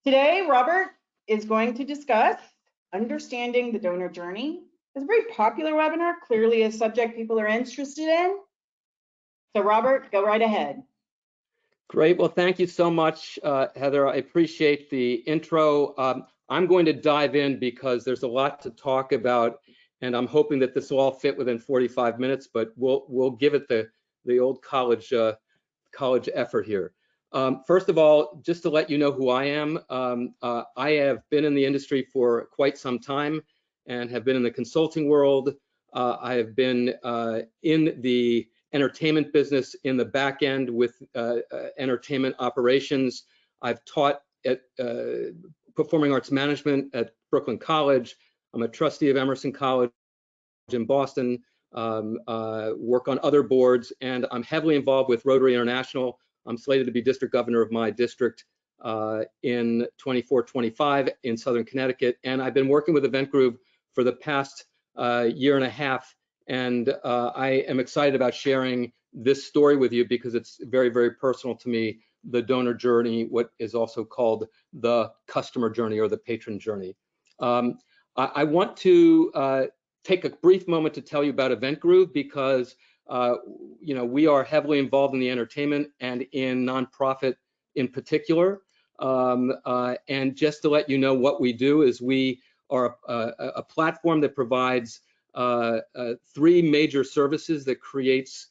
Today, Robert is going to discuss understanding the donor journey. It's a very popular webinar, clearly a subject people are interested in. So Robert, go right ahead. Great. Well, thank you so much, Heather. I appreciate the intro. I'm going to dive in because there's a lot to talk about, and I'm hoping that this will all fit within 45 minutes, but we'll give it the old college effort here. First of all, just to let you know who I am, I have been in the industry for quite some time and have been in the consulting world. I have been in the entertainment business in the back end with entertainment operations. I've taught at performing arts management at Brooklyn College. I'm a trustee of Emerson College in Boston, work on other boards, and I'm heavily involved with Rotary International. I'm slated to be district governor of my district in 24-25 in Southern Connecticut, and I've been working with Eventgroove for the past year and a half, and I am excited about sharing this story with you because it's very, very personal to me, the donor journey, what is also called the customer journey or the patron journey. I want to take a brief moment to tell you about Eventgroove because you know, we are heavily involved in the entertainment and in nonprofit in particular. And just to let you know what we do is we are a platform that provides three major services that creates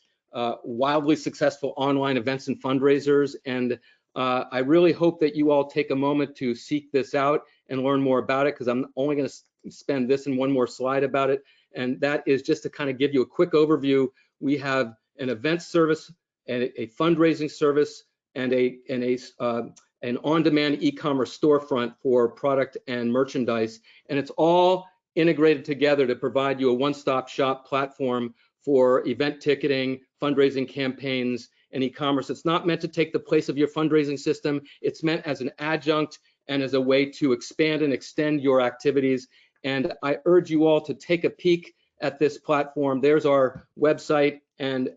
wildly successful online events and fundraisers. And I really hope that you all take a moment to seek this out and learn more about it, because I'm only going to spend this and one more slide about it. And that is just to kind of give you a quick overview. We have an event service and a fundraising service and an on-demand e-commerce storefront for product and merchandise. And it's all integrated together to provide you a one-stop shop platform for event ticketing, fundraising campaigns, and e-commerce. It's not meant to take the place of your fundraising system. It's meant as an adjunct and as a way to expand and extend your activities. And I urge you all to take a peek at this platform. There's our website, and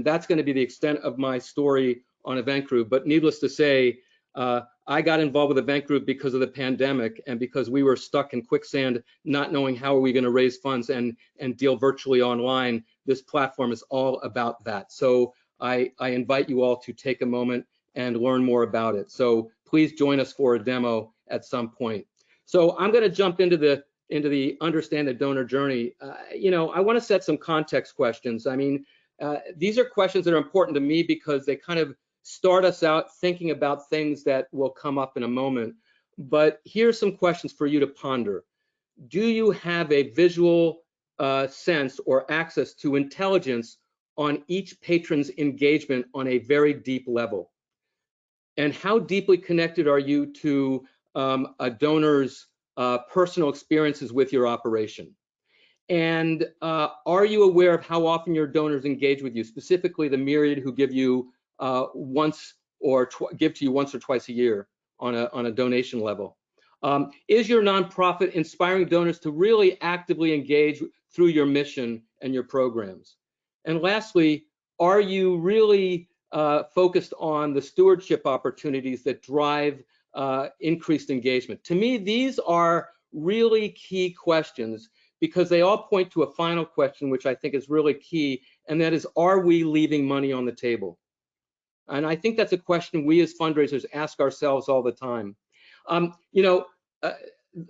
that's going to be the extent of my story on Eventgroove. But needless to say, I got involved with Eventgroove because of the pandemic and because we were stuck in quicksand, not knowing how are we going to raise funds and deal virtually online. This platform is all about that. So I invite you all to take a moment and learn more about it. So please join us for a demo at some point. So I'm going to jump into the understand the donor journey. You know, I want to set some context questions. I mean, these are questions that are important to me because they kind of start us out thinking about things that will come up in a moment. But here's some questions for you to ponder. Do you have a visual sense or access to intelligence on each patron's engagement on a very deep level? And how deeply connected are you to a donor's personal experiences with your operation? And are you aware of how often your donors engage with you, specifically the myriad who give you give to you once or twice a year on a donation level? Is your nonprofit inspiring donors to really actively engage through your mission and your programs? And lastly, are you really focused on the stewardship opportunities that drive increased engagement? To me, these are really key questions because they all point to a final question, which I think is really key, and that is, are we leaving money on the table? And I think that's a question we as fundraisers ask ourselves all the time. You know,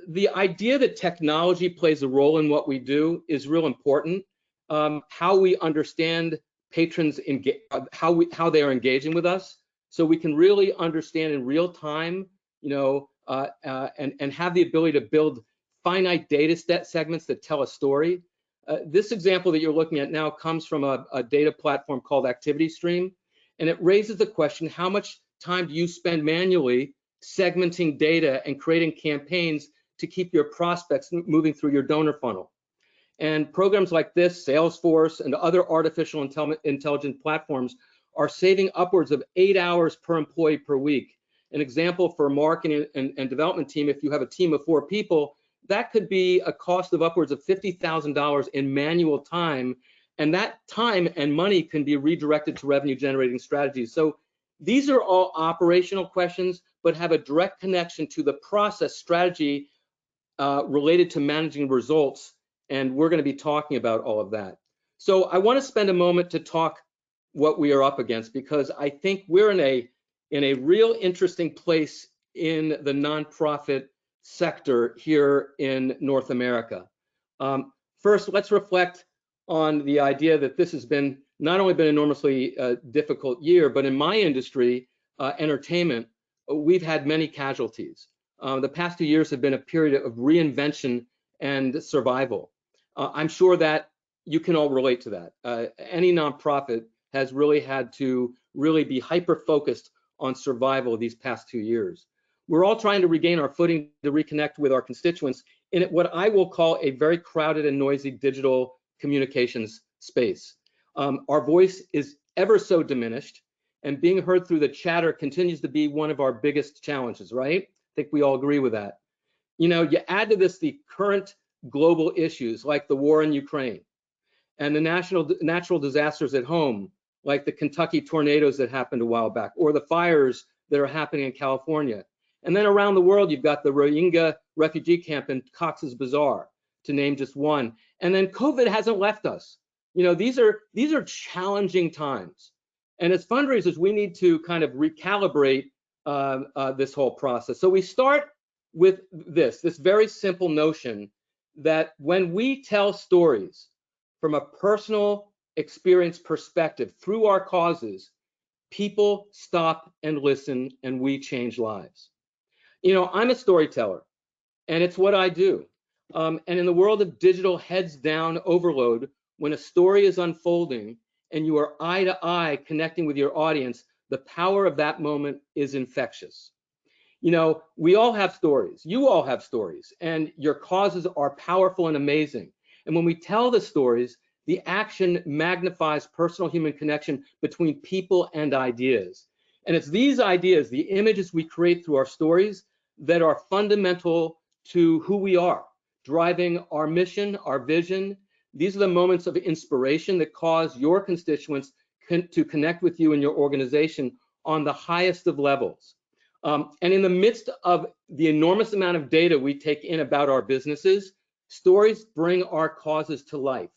the idea that technology plays a role in what we do is real important. How we understand patrons, how they are engaging with us, so we can really understand in real time, you know, and have the ability to build finite data set segments that tell a story. This example that you're looking at now comes from a data platform called Activity Stream, and it raises the question, how much time do you spend manually segmenting data and creating campaigns to keep your prospects moving through your donor funnel? And programs like this, Salesforce and other artificial intelligence platforms are saving upwards of 8 hours per employee per week. An example for a marketing and development team, if you have a team of 4 people, that could be a cost of upwards of $50,000 in manual time. And that time and money can be redirected to revenue generating strategies. So these are all operational questions, but have a direct connection to the process strategy related to managing results. And we're going to be talking about all of that. So I want to spend a moment to talk what we are up against, because I think we're in a real interesting place in the nonprofit sector here in North America. First, let's reflect on the idea that this has been not only been an enormously difficult year, but in my industry, entertainment, we've had many casualties. The past 2 years have been a period of reinvention and survival. I'm sure that you can all relate to that. Any nonprofit has really had to really be hyper-focused on survival these past 2 years. We're all trying to regain our footing to reconnect with our constituents in what I will call a very crowded and noisy digital communications space. Our voice is ever so diminished, and being heard through the chatter continues to be one of our biggest challenges, right? I think we all agree with that. You know, you add to this the current global issues like the war in Ukraine and the natural disasters at home, like the Kentucky tornadoes that happened a while back, or the fires that are happening in California. And then around the world, you've got the Rohingya refugee camp in Cox's Bazar, to name just one. And then COVID hasn't left us. You know, these are challenging times. And as fundraisers, we need to kind of recalibrate this whole process. So we start with this very simple notion that when we tell stories from a personal experience perspective through our causes, people stop and listen, and we change lives. You know, I'm a storyteller, and it's what I do. And in the world of digital heads down overload, when a story is unfolding and you are eye to eye connecting with your audience, the power of that moment is infectious. You know, we all have stories. You all have stories, and your causes are powerful and amazing. And when we tell the stories, the action magnifies personal human connection between people and ideas. And it's these ideas, the images we create through our stories, that are fundamental to who we are, driving our mission, our vision. These are the moments of inspiration that cause your constituents to connect with you and your organization on the highest of levels. And in the midst of the enormous amount of data we take in about our businesses, stories bring our causes to life.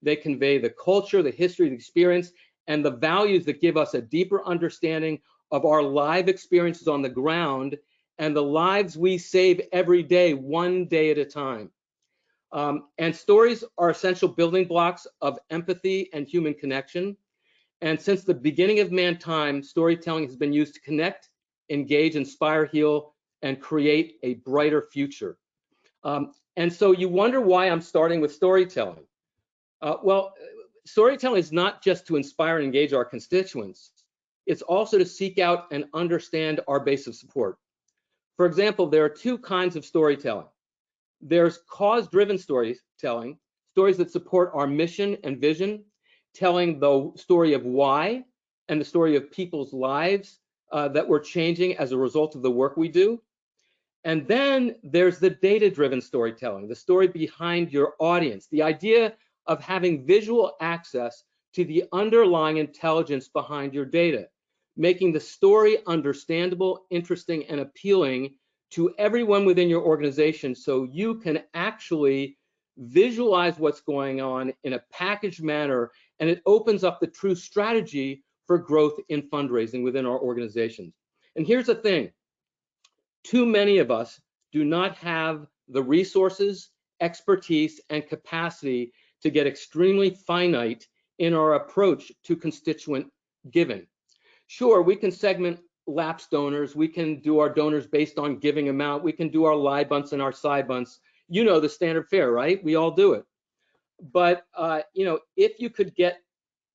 They convey the culture, the history, the experience, and the values that give us a deeper understanding of our live experiences on the ground and the lives we save every day, one day at a time. And stories are essential building blocks of empathy and human connection. And since the beginning of mankind, storytelling has been used to connect, engage, inspire, heal, and create a brighter future. And so you wonder why I'm starting with storytelling. Well, storytelling is not just to inspire and engage our constituents. It's also to seek out and understand our base of support. For example, there are two kinds of storytelling. There's cause-driven storytelling, stories that support our mission and vision, telling the story of why and the story of people's lives that we're changing as a result of the work we do. And then there's the data-driven storytelling, the story behind your audience, the idea of having visual access to the underlying intelligence behind your data, making the story understandable, interesting, and appealing to everyone within your organization so you can actually visualize what's going on in a packaged manner, and it opens up the true strategy for growth in fundraising within our organizations. And here's the thing, too many of us do not have the resources, expertise, and capacity to get extremely finite in our approach to constituent giving. Sure, we can segment lapsed donors, we can do our donors based on giving amount, we can do our live bunts and our side bunts. You know the standard fare, right? We all do it. But you know, if you could get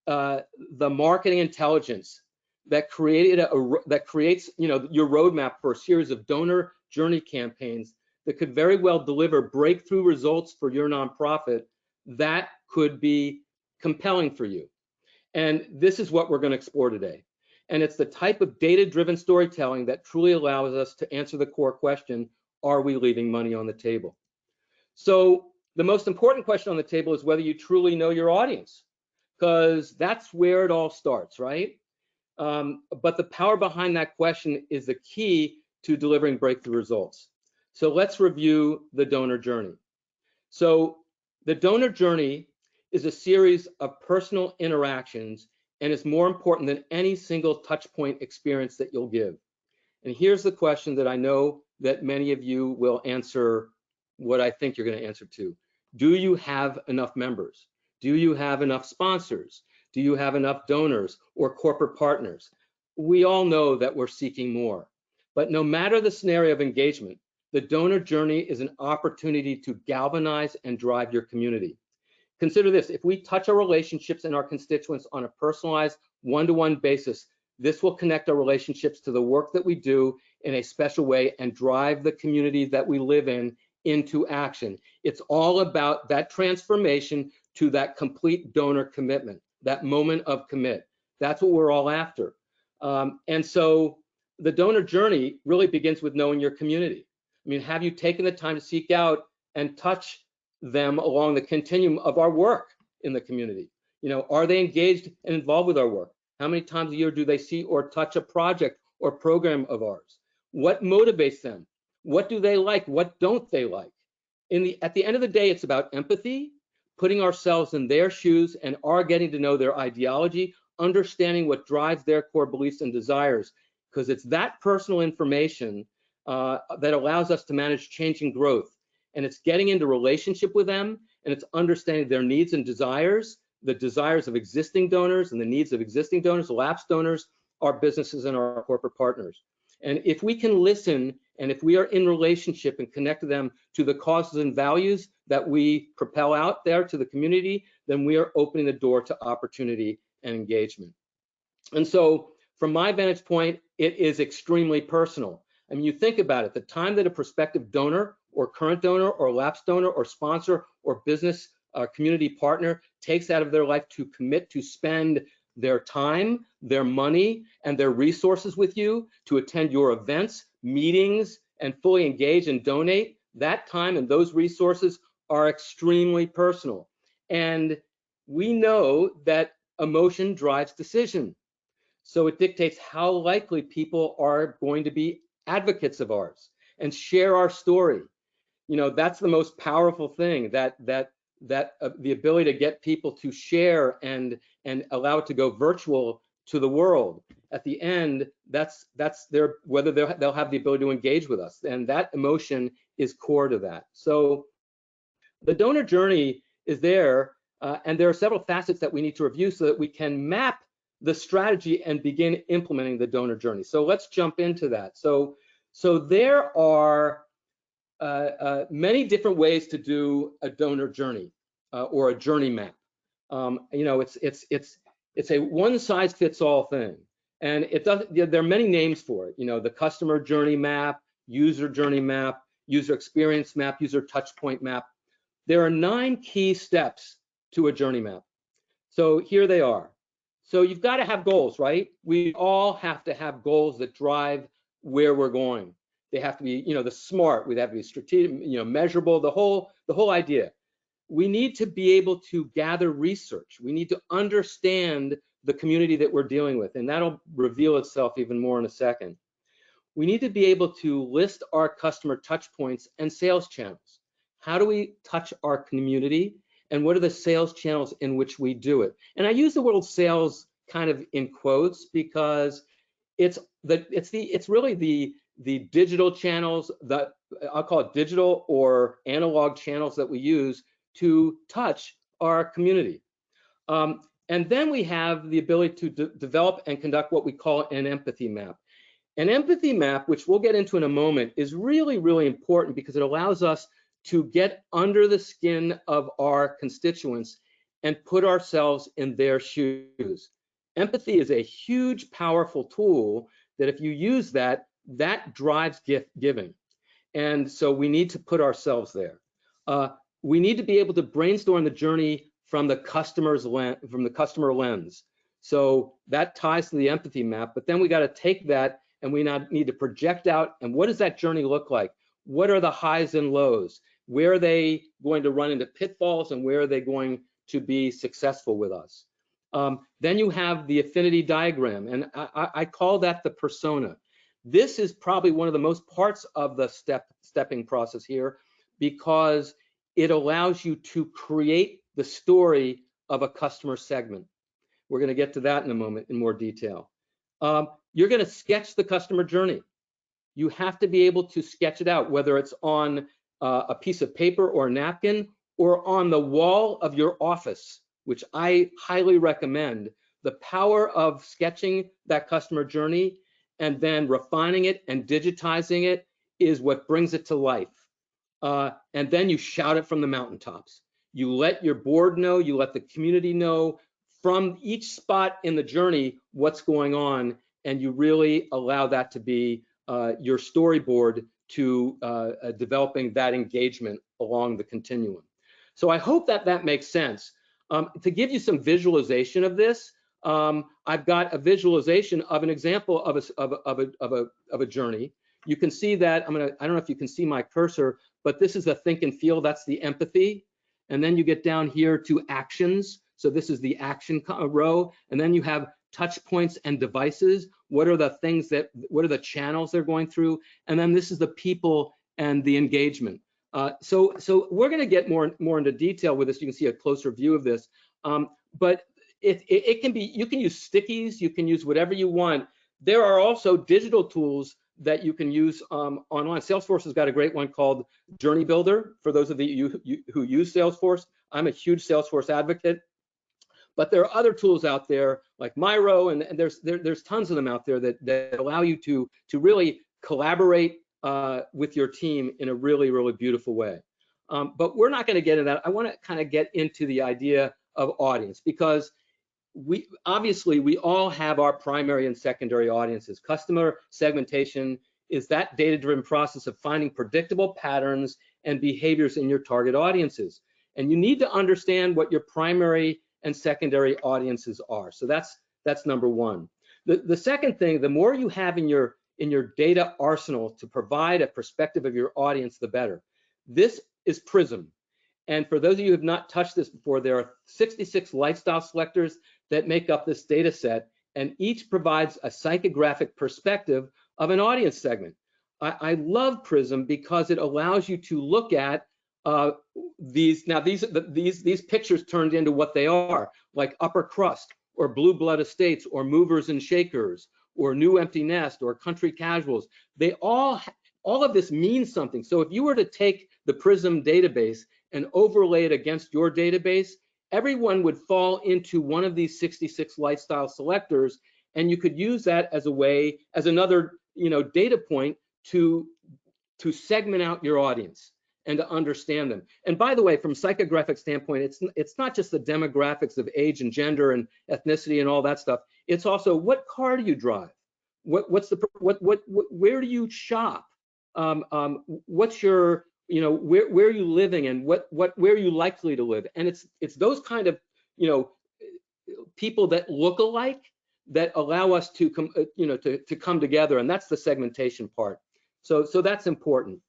the marketing intelligence that creates you know your roadmap for a series of donor journey campaigns that could very well deliver breakthrough results for your nonprofit, that could be compelling for you. And this is what we're going to explore today. And it's the type of data-driven storytelling that truly allows us to answer the core question, are we leaving money on the table? So the most important question on the table is whether you truly know your audience, because that's where it all starts, right? But the power behind that question is the key to delivering breakthrough results. So let's review the donor journey. So the donor journey is a series of personal interactions and is more important than any single touch point experience that you'll give. And here's the question that I know that many of you will answer what I think you're going to answer to. Do you have enough members? Do you have enough sponsors? Do you have enough donors or corporate partners? We all know that we're seeking more. But no matter the scenario of engagement, the donor journey is an opportunity to galvanize and drive your community. Consider this: if we touch our relationships and our constituents on a personalized one-to-one basis, this will connect our relationships to the work that we do in a special way and drive the community that we live in into action. It's all about that transformation to that complete donor commitment, that moment of commit. That's what we're all after. And so the donor journey really begins with knowing your community. I mean, have you taken the time to seek out and touch them along the continuum of our work in the community? You know, are they engaged and involved with our work? How many times a year do they see or touch a project or program of ours? What motivates them? What do they like? What don't they like? At the end of the day, it's about empathy, putting ourselves in their shoes and our getting to know their ideology, understanding what drives their core beliefs and desires, because it's that personal information that allows us to manage change and growth. And it's getting into relationship with them, and it's understanding their needs and desires, the desires of existing donors and the needs of existing donors, lapsed donors, our businesses and our corporate partners. And if we can listen, and if we are in relationship and connect to them to the causes and values that we propel out there to the community, then we are opening the door to opportunity and engagement. And so from my vantage point, it is extremely personal. I mean, you think about it, the time that a prospective donor or current donor or lapsed donor or sponsor or business community partner takes out of their life to commit to spend their time, their money, and their resources with you, to attend your events, meetings, and fully engage and donate, that time and those resources are extremely personal. And we know that emotion drives decision. So it dictates how likely people are going to be advocates of ours and share our story. You know, that's the most powerful thing, that the ability to get people to share and allow it to go virtual to the world. At the end, that's their, whether they'll have the ability to engage with us, and that emotion is core to that. So the donor journey is there, and there are several facets that we need to review so that we can map the strategy and begin implementing the donor journey. So let's jump into that. So there are many different ways to do a donor journey or a journey map. You know, it's a one-size-fits-all thing, and it doesn't. There are many names for it. You know, the customer journey map, user journey map, user experience map, user touch point map. There are 9 key steps to a journey map. So here they are. So you've got to have goals, right? We all have to have goals that drive where we're going. They have to be, you know, the SMART. We have to be strategic, you know, measurable. The whole idea. We need to be able to gather research. We need to understand the community that we're dealing with, and that'll reveal itself even more in a second. We need to be able to list our customer touch points and sales channels. How do we touch our community, and what are the sales channels in which we do it? And I use the word sales kind of in quotes because it's really the digital channels, that I'll call it digital or analog channels that we use to touch our community. And then we have the ability to develop and conduct what we call an empathy map. An empathy map, which we'll get into in a moment, is really, really important because it allows us to get under the skin of our constituents and put ourselves in their shoes. Empathy is a huge, powerful tool that if you use that drives giving. And so we need to put ourselves there. We need to be able to brainstorm the journey from the customer lens. So that ties to the empathy map, but then we got to take that and we need to project out, and what does that journey look like? What are the highs and lows? Where are they going to run into pitfalls, and where are they going to be successful with us? Then you have the affinity diagram, and I call that the persona. This is probably one of the most parts of the stepping process here, because it allows you to create the story of a customer segment. We're going to get to that in a moment in more detail. You're going to sketch the customer journey. You have to be able to sketch it out, whether it's on a piece of paper or a napkin or on the wall of your office, which I highly recommend. The power of sketching that customer journey and then refining it and digitizing it is what brings it to life. And then you shout it from the mountaintops. You let your board know, you let the community know from each spot in the journey what's going on, and you really allow that to be your storyboard to developing that engagement along the continuum. So I hope that that makes sense. To give you some visualization of this, I've got a visualization of an example of a journey. You can see that I don't know if you can see my cursor, but this is the think and feel. That's the empathy, and then you get down here to actions. So this is the action row, and then you have touch points and devices. What are the things what are the channels they're going through? And then this is the people and the engagement. So we're going to get more into detail with this. You can see a closer view of this. But it can be, you can use stickies, you can use whatever you want. There are also digital tools that you can use online. Salesforce has got a great one called Journey Builder. For those of you who use Salesforce, I'm a huge Salesforce advocate. But there are other tools out there like Miro, and there's tons of them out there that allow you to really collaborate with your team in a really, really beautiful way. But we're not going to get into that. I want to kind of get into the idea of audience, because we all have our primary and secondary audiences. Customer segmentation is that data-driven process of finding predictable patterns and behaviors in your target audiences. And you need to understand what your primary and secondary audiences are. So that's number one. The second thing, the more you have in your data arsenal to provide a perspective of your audience, the better. This is Prism. And for those of you who have not touched this before, there are 66 lifestyle selectors that make up this data set, and each provides a psychographic perspective of an audience segment. I love Prism because it allows you to look at these pictures turned into what they are, like upper crust or blue blood estates or movers and shakers or new empty nest or country casuals. They all of this means something. So if you were to take the Prism database and overlay it against your database, everyone would fall into one of these 66 lifestyle selectors, and you could use that as a way, as another data point to segment out your audience and to understand them. And by the way, from a psychographic standpoint, it's not just the demographics of age and gender and ethnicity and all that stuff. It's also, what car do you drive? Where do you shop? What's your, where are you living, and where are you likely to live? And it's those kind of, people that look alike that allow us to come together, and that's the segmentation part. So that's important.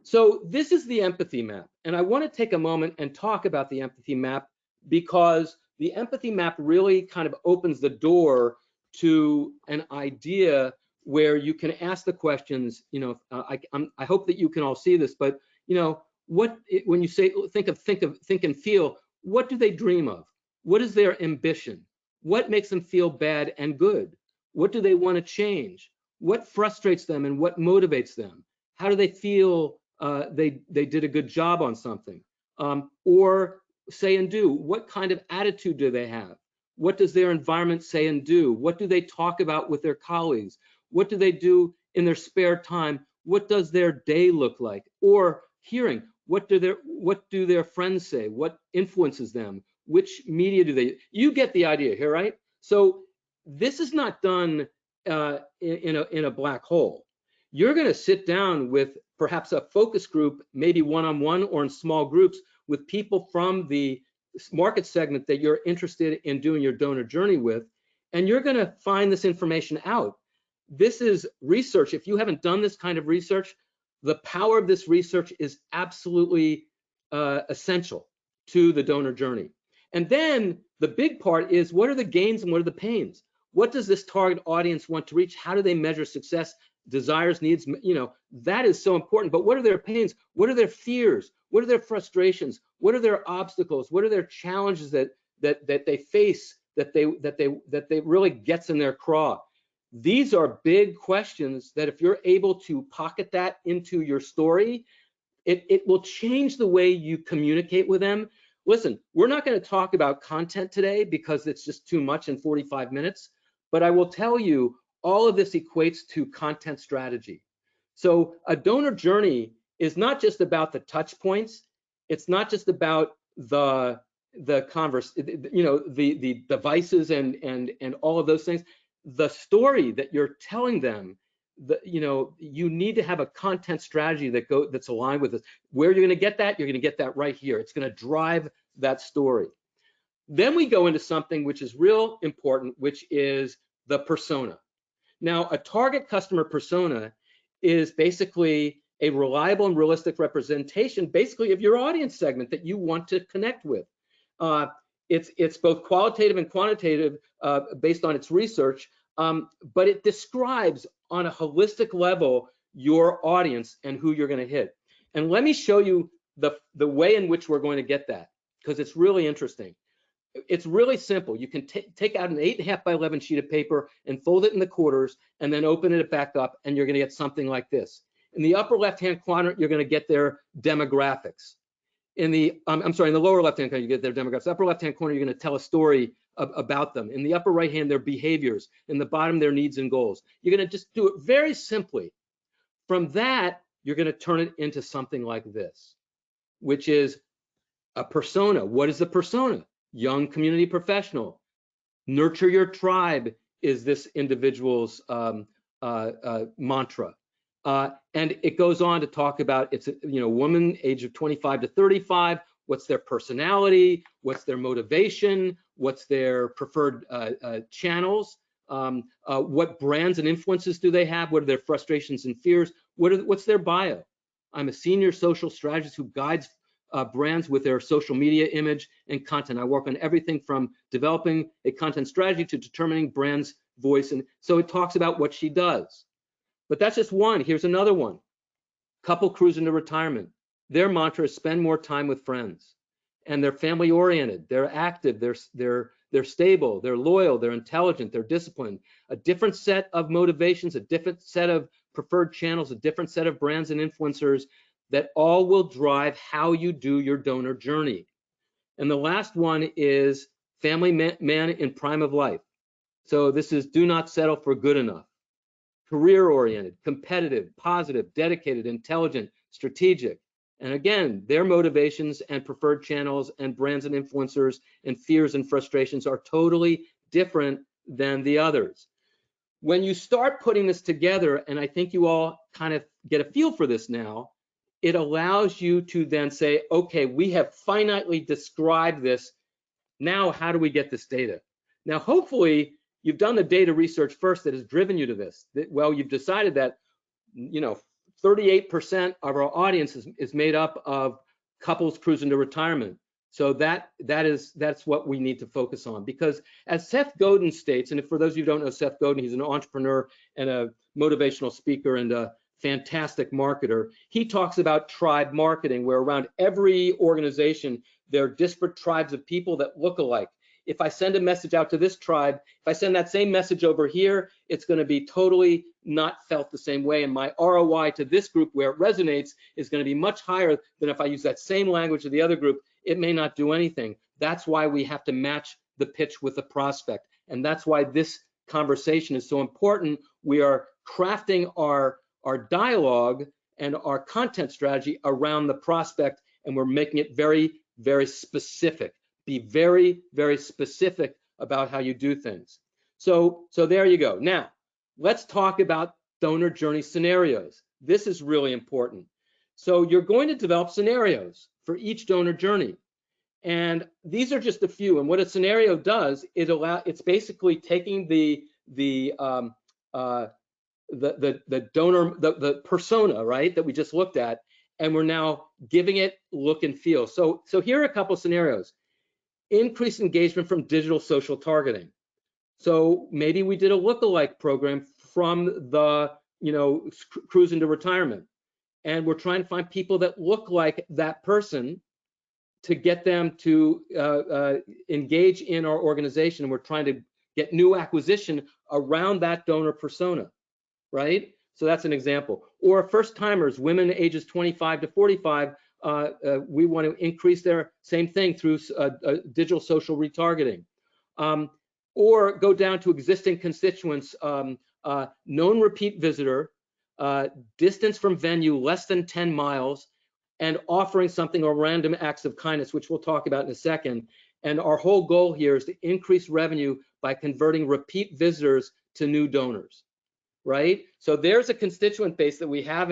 So this is the empathy map, and I want to take a moment and talk about the empathy map, because the empathy map really kind of opens the door to an idea where you can ask the questions. I hope that you can all see this, but when you say think and feel, what do they dream of? What is their ambition? What makes them feel bad and good? What do they want to change? What frustrates them and what motivates them? How do they feel they did a good job on something? Or say and do, what kind of attitude do they have? What does their environment say and do? What do they talk about with their colleagues? What do they do in their spare time? What does their day look like? Or hearing, what do their friends say? What influences them? Which media do they? You get the idea here, right? So this is not done in a black hole. You're going to sit down with perhaps a focus group, maybe one-on-one or in small groups, with people from the market segment that you're interested in doing your donor journey with, and you're going to find this information out. This is research. If you haven't done this kind of research, the power of this research is absolutely essential to the donor journey. And then the big part is, what are the gains and what are the pains? What does this target audience want to reach? How do they measure success, desires, needs? That is so important. But what are their pains? What are their fears? What are their frustrations? What are their obstacles? What are their challenges that they face that they really gets in their craw? These are big questions that if you're able to pocket that into your story, it will change the way you communicate with them. Listen, we're not going to talk about content today because it's just too much in 45 minutes, but I will tell you all of this equates to content strategy. So a donor journey is not just about the touch points. It's not just about the devices and all of those things. The story that you're telling them, you need to have a content strategy that's aligned with this. Where you're going to get that, you're going to get that right here. It's going to drive that story. Then we go into something which is real important, which is the persona. Now, a target customer persona is basically a reliable and realistic representation, basically, of your audience segment that you want to connect with. It's both qualitative and quantitative based on its research, but it describes on a holistic level your audience and who you're going to hit. And let me show you the way in which we're going to get that, because it's really interesting. It's really simple. You can take out an 8.5 by 11 sheet of paper and fold it in the quarters and then open it back up, and you're going to get something like this. In the upper left-hand quadrant, you're going to get their demographics. In the lower left-hand corner, you get their demographics. Upper left-hand corner, you're going to tell a story about them. In the upper right-hand, their behaviors. In the bottom, their needs and goals. You're going to just do it very simply. From that, you're going to turn it into something like this, which is a persona. What is the persona? Young community professional. Nurture your tribe is this individual's mantra. And it goes on to talk about it's a woman age of 25 to 35. What's their personality? What's their motivation? What's their preferred channels? What brands and influences do they have? What are their frustrations and fears? What's their bio? I'm a senior social strategist who guides brands with their social media image and content. I work on everything from developing a content strategy to determining brand's voice. And so it talks about what she does. But that's just one. Here's another one. Couple cruising to retirement. Their mantra is spend more time with friends. And they're family oriented. They're active. They're stable. They're loyal. They're intelligent. They're disciplined. A different set of motivations, a different set of preferred channels, a different set of brands and influencers that all will drive how you do your donor journey. And the last one is family man in prime of life. So this is do not settle for good enough. Career-oriented, competitive, positive, dedicated, intelligent, strategic. And again, their motivations and preferred channels and brands and influencers and fears and frustrations are totally different than the others. When you start putting this together, and I think you all kind of get a feel for this now, it allows you to then say, okay, we have finitely described this. Now, how do we get this data? Now, hopefully, you've done the data research first that has driven you to this. Well, you've decided that, 38% of our audience is made up of couples cruising to retirement. So that's what we need to focus on, because as Seth Godin states, and for those of you who don't know Seth Godin, he's an entrepreneur and a motivational speaker and a fantastic marketer. He talks about tribe marketing, where around every organization, there are disparate tribes of people that look alike. If I send a message out to this tribe, if I send that same message over here, it's going to be totally not felt the same way. And my ROI to this group where it resonates is going to be much higher than if I use that same language to the other group. It may not do anything. That's why we have to match the pitch with the prospect. And that's why this conversation is so important. We are crafting our dialogue and our content strategy around the prospect, and we're making it very, very specific. Be very, very specific about how you do things. So there you go. Now, let's talk about donor journey scenarios. This is really important. So you're going to develop scenarios for each donor journey. And these are just a few. And what a scenario does, it's basically taking the donor, the persona, right, that we just looked at, and we're now giving it look and feel. So here are a couple of scenarios. Increased engagement from digital social targeting. So maybe we did a lookalike program from the, cruising to retirement. And we're trying to find people that look like that person to get them to engage in our organization. We're trying to get new acquisition around that donor persona, right? So that's an example. Or first timers, women ages 25 to 45, we want to increase their same thing through digital social retargeting. Or go down to existing constituents, known repeat visitor, distance from venue less than 10 miles, and offering something or random acts of kindness, which we'll talk about in a second. And our whole goal here is to increase revenue by converting repeat visitors to new donors, right? So there's a constituent base that we have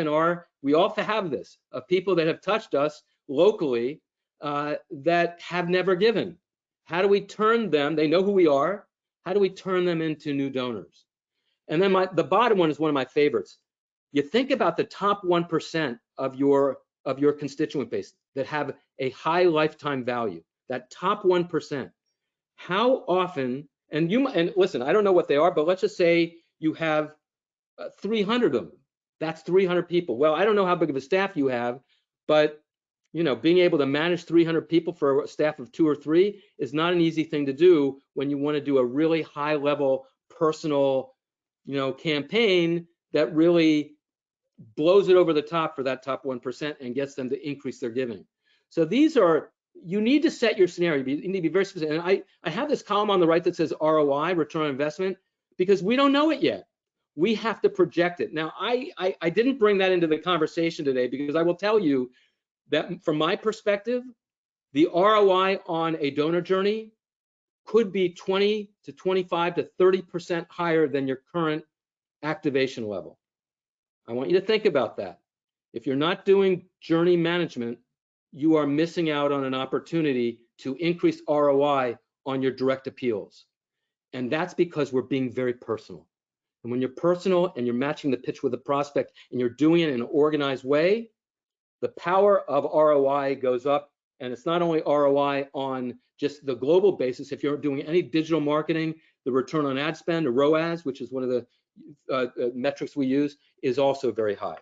we all have this, of people that have touched us locally that have never given. How do we turn them? They know who we are. How do we turn them into new donors? And then the bottom one is one of my favorites. You think about the top 1% of your constituent base that have a high lifetime value, that top 1%. How often, and listen, I don't know what they are, but let's just say you have 300 of them. That's 300 people. Well, I don't know how big of a staff you have, but being able to manage 300 people for a staff of 2 or 3 is not an easy thing to do when you want to do a really high level personal, campaign that really blows it over the top for that top 1% and gets them to increase their giving. So you need to set your scenario. You need to be very specific. And I have this column on the right that says ROI, return on investment, because we don't know it yet. We have to project it. Now, I didn't bring that into the conversation today because I will tell you that from my perspective, the ROI on a donor journey could be 20 to 25 to 30% higher than your current activation level. I want you to think about that. If you're not doing journey management, you are missing out on an opportunity to increase ROI on your direct appeals. And that's because we're being very personal. And when you're personal and you're matching the pitch with the prospect and you're doing it in an organized way, the power of ROI goes up. And it's not only ROI on just the global basis. If you're doing any digital marketing, the return on ad spend, or ROAS, which is one of the metrics we use, is also very high.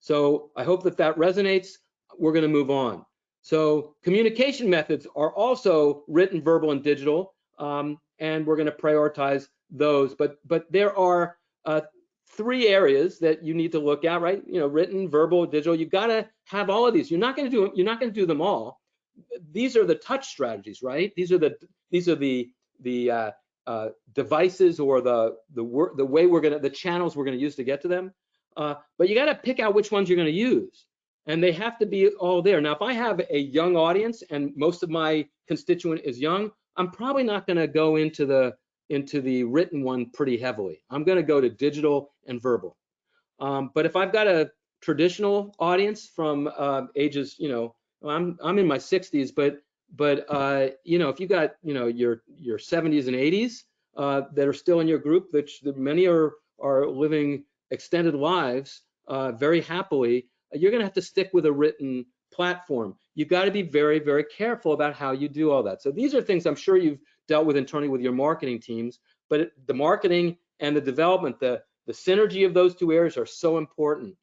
So I hope that resonates. We're going to move on. So communication methods are also written, verbal, and digital, and we're going to prioritize those. But there are 3 areas that you need to look at, right? Written, verbal, digital. You've got to have all of these. You're not going to do them all. These are the touch strategies, right? These are the devices or the channels we're going to use to get to them. But you got to pick out which ones you're going to use, and they have to be all there. Now, if I have a young audience and most of my constituent is young, I'm probably not going to go into the written one pretty heavily. I'm going to go to digital and verbal. But if I've got a traditional audience from ages, I'm in my 60s, but if you got your 70s and 80s that are still in your group, which many are living extended lives very happily, you're going to have to stick with a written platform. You've got to be very, very careful about how you do all that. So these are things I'm sure you've dealt with internally with your marketing teams, but the marketing and the development, the synergy of those 2 areas are so important.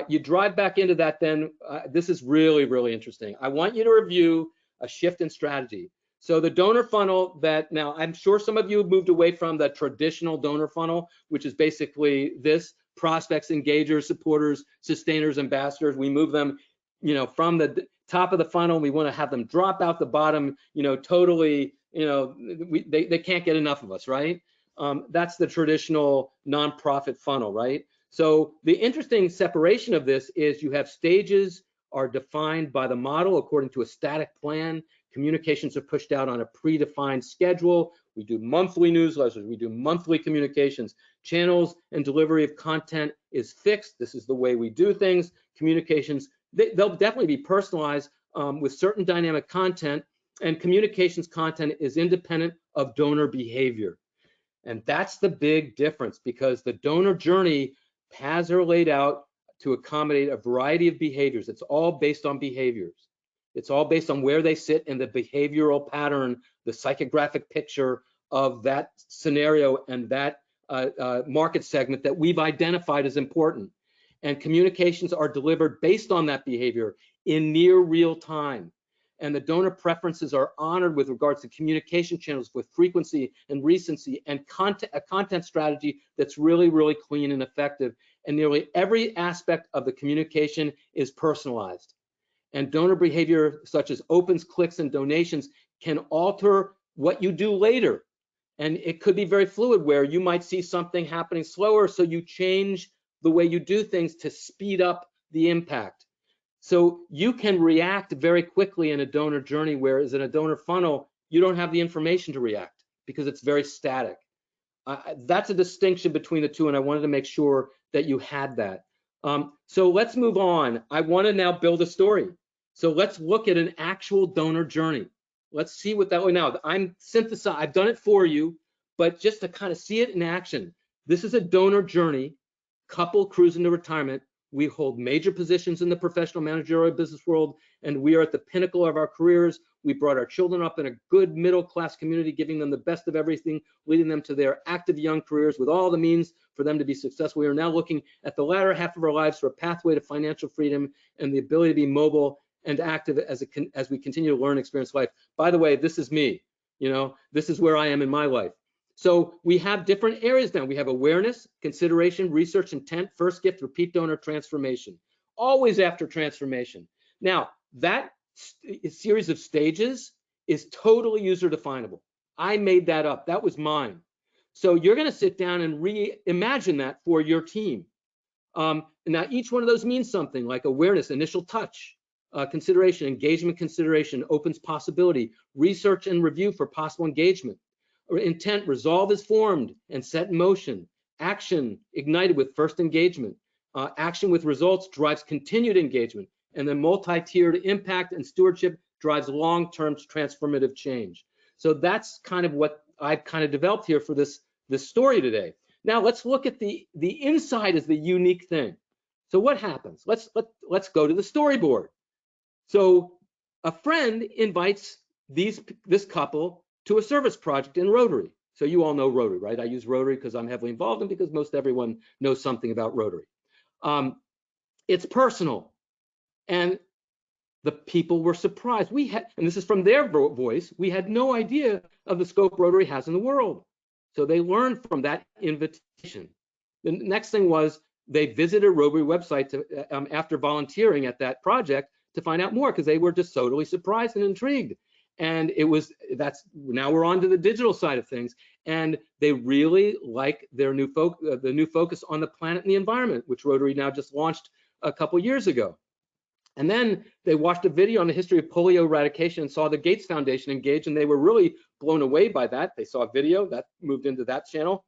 You drive back into that, then this is really, really interesting. I want you to review a shift in strategy. So the donor funnel now I'm sure some of you have moved away from the traditional donor funnel, which is basically this: prospects, engagers, supporters, sustainers, ambassadors. We move them, from the top of the funnel. We want to have them drop out the bottom, totally, they can't get enough of us, right? That's the traditional nonprofit funnel, right? So the interesting separation of this is you have stages are defined by the model according to a static plan. Communications are pushed out on a predefined schedule. We do monthly newsletters. We do monthly communications. Channels and delivery of content is fixed. This is the way we do things. Communications, they'll definitely be personalized with certain dynamic content, and communications content is independent of donor behavior. And that's the big difference, because the donor journey paths are laid out to accommodate a variety of behaviors. It's all based on behaviors. It's all based on where they sit in the behavioral pattern, the psychographic picture of that scenario and that market segment that we've identified as important. And communications are delivered based on that behavior in near real time. And the donor preferences are honored with regards to communication channels with frequency and recency and a content strategy that's really, really clean and effective. And nearly every aspect of the communication is personalized. And donor behavior such as opens, clicks, and donations can alter what you do later. And it could be very fluid where you might see something happening slower, so you change the way you do things to speed up the impact. So you can react very quickly in a donor journey, whereas in a donor funnel, you don't have the information to react because it's very static. That's a distinction between the two, and I wanted to make sure that you had that. So let's move on. I want to now build a story. So let's look at an actual donor journey. Let's see what that way. Now, I've done it for you, but just to kind of see it in action. This is a donor journey, couple cruising to retirement. We hold major positions in the professional managerial business world, and we are at the pinnacle of our careers. We brought our children up in a good middle-class community, giving them the best of everything, leading them to their active young careers with all the means for them to be successful. We are now looking at the latter half of our lives for a pathway to financial freedom and the ability to be mobile and active as we continue to learn and experience life. By the way, this is me. This is where I am in my life. So we have different areas now. We have awareness, consideration, research, intent, first gift, repeat donor, transformation. Always after transformation. Now, that series of stages is totally user definable. I made that up. That was mine. So you're going to sit down and reimagine that for your team. Now, each one of those means something, like awareness, initial touch, consideration, engagement, consideration, opens possibility, research and review for possible engagement. Intent, resolve is formed and set in motion. Action, ignited with first engagement. Action with results drives continued engagement. And then multi-tiered impact and stewardship drives long-term transformative change. So that's kind of what I've kind of developed here for this story today. Now let's look at the inside as the unique thing. So what happens? Let's go to the storyboard. So a friend invites this couple to a service project in Rotary. So you all know Rotary, right? I use Rotary because I'm heavily involved and because most everyone knows something about Rotary. It's personal, and the people were surprised. And this is from their voice, we had no idea of the scope Rotary has in the world. So they learned from that invitation. The next thing was they visited a Rotary website after volunteering at that project to find out more because they were just totally surprised and intrigued. And now we're on to the digital side of things, and they really like their new focus on the planet and the environment, which Rotary now just launched a couple years ago. And then they watched a video on the history of polio eradication and saw the Gates Foundation engage, and they were really blown away by that. They saw a video that moved into that channel,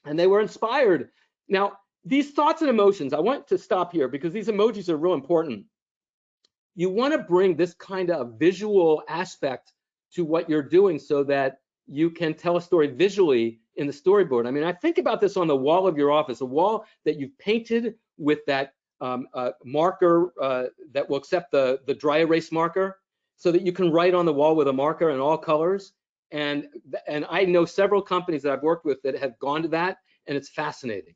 and they were inspired. Now, these thoughts and emotions, I want to stop here because these emojis are real important. You want to bring this kind of visual aspect to what you're doing so that you can tell a story visually in the storyboard. I mean, I think about this on the wall of your office, a wall that you've painted with that marker that will accept the dry erase marker, so that you can write on the wall with a marker in all colors. And I know several companies that I've worked with that have gone to that, and it's fascinating.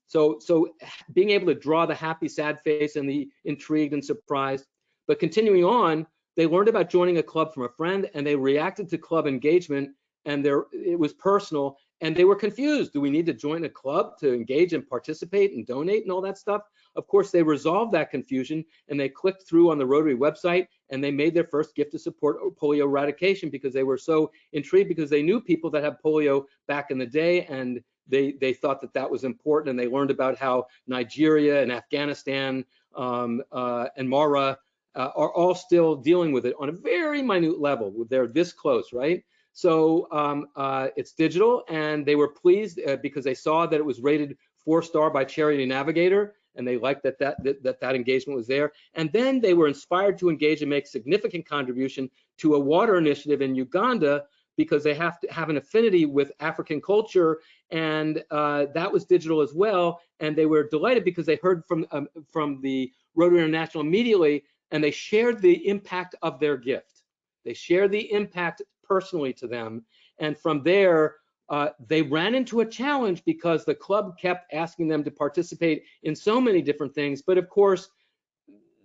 So being able to draw the happy, sad face and the intrigued and surprised. But continuing on, they learned about joining a club from a friend, and they reacted to club engagement, and it was personal, and they were confused. Do we need to join a club to engage and participate and donate and all that stuff? Of course, they resolved that confusion, and they clicked through on the Rotary website, and they made their first gift to support polio eradication because they were so intrigued, because they knew people that had polio back in the day, and they thought that was important, and they learned about how Nigeria and Afghanistan and Mara are all still dealing with it on a very minute level. They're this close, right? So it's digital, and they were pleased because they saw that it was rated 4-star by Charity Navigator, and they liked that engagement was there. And then they were inspired to engage and make significant contribution to a water initiative in Uganda, because they have to have an affinity with African culture, and that was digital as well. And they were delighted because they heard from the Rotary International immediately, and they shared the impact of their gift. They shared the impact personally to them, And from there, they ran into a challenge because the club kept asking them to participate in so many different things. But of course,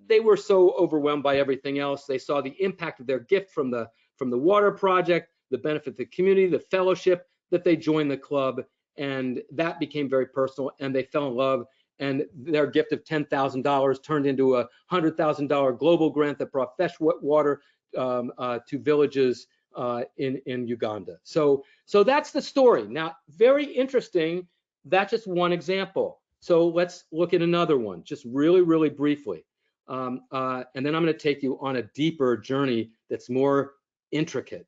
they were so overwhelmed by everything else. They saw the impact of their gift from the water project, the benefit to the community, the fellowship, that they joined the club, and that became very personal, and they fell in love. And their gift of $10,000 turned into a $100,000 global grant that brought fresh water to villages in Uganda. So that's the story. Now, very interesting. That's just one example. So let's look at another one, just really, really briefly. And then I'm going to take you on a deeper journey that's more intricate.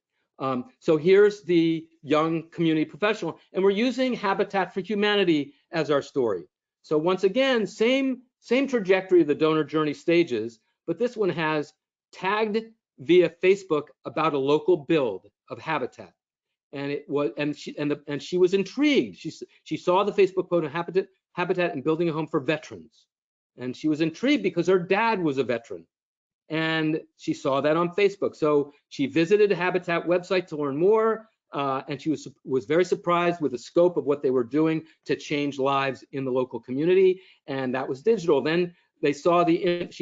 So here's the young community professional, and we're using Habitat for Humanity as our story. So once again, same trajectory of the donor journey stages, but this one has tagged via Facebook about a local build of Habitat. And it was, and she was intrigued. She saw the Facebook post of Habitat and building a home for veterans. And she was intrigued because her dad was a veteran. And she saw that on Facebook. So she visited the Habitat website to learn more. And she was very surprised with the scope of what they were doing to change lives in the local community. And that was digital. Then she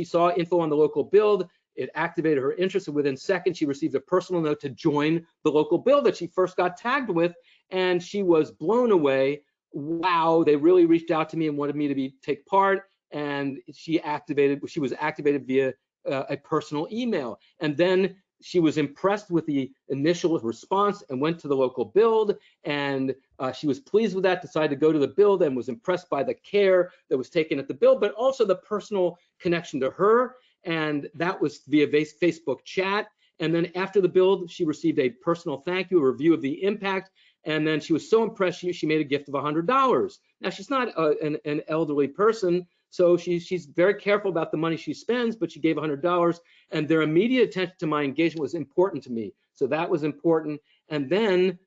saw info on the local build. It activated her interest, and within seconds, she received a personal note to join the local build that she first got tagged with, and she was blown away. Wow, they really reached out to me and wanted me to take part, and she was activated via a personal email. And then she was impressed with the initial response and went to the local build, and she was pleased with that, decided to go to the build, and was impressed by the care that was taken at the build, but also the personal connection to her. And that was via Facebook chat. And then after the build, she received a personal thank you, a review of the impact. And then she was so impressed, she made a gift of $100. Now, she's not an elderly person, so she's very careful about the money she spends, but she gave $100. And their immediate attention to my engagement was important to me. So that was important. And then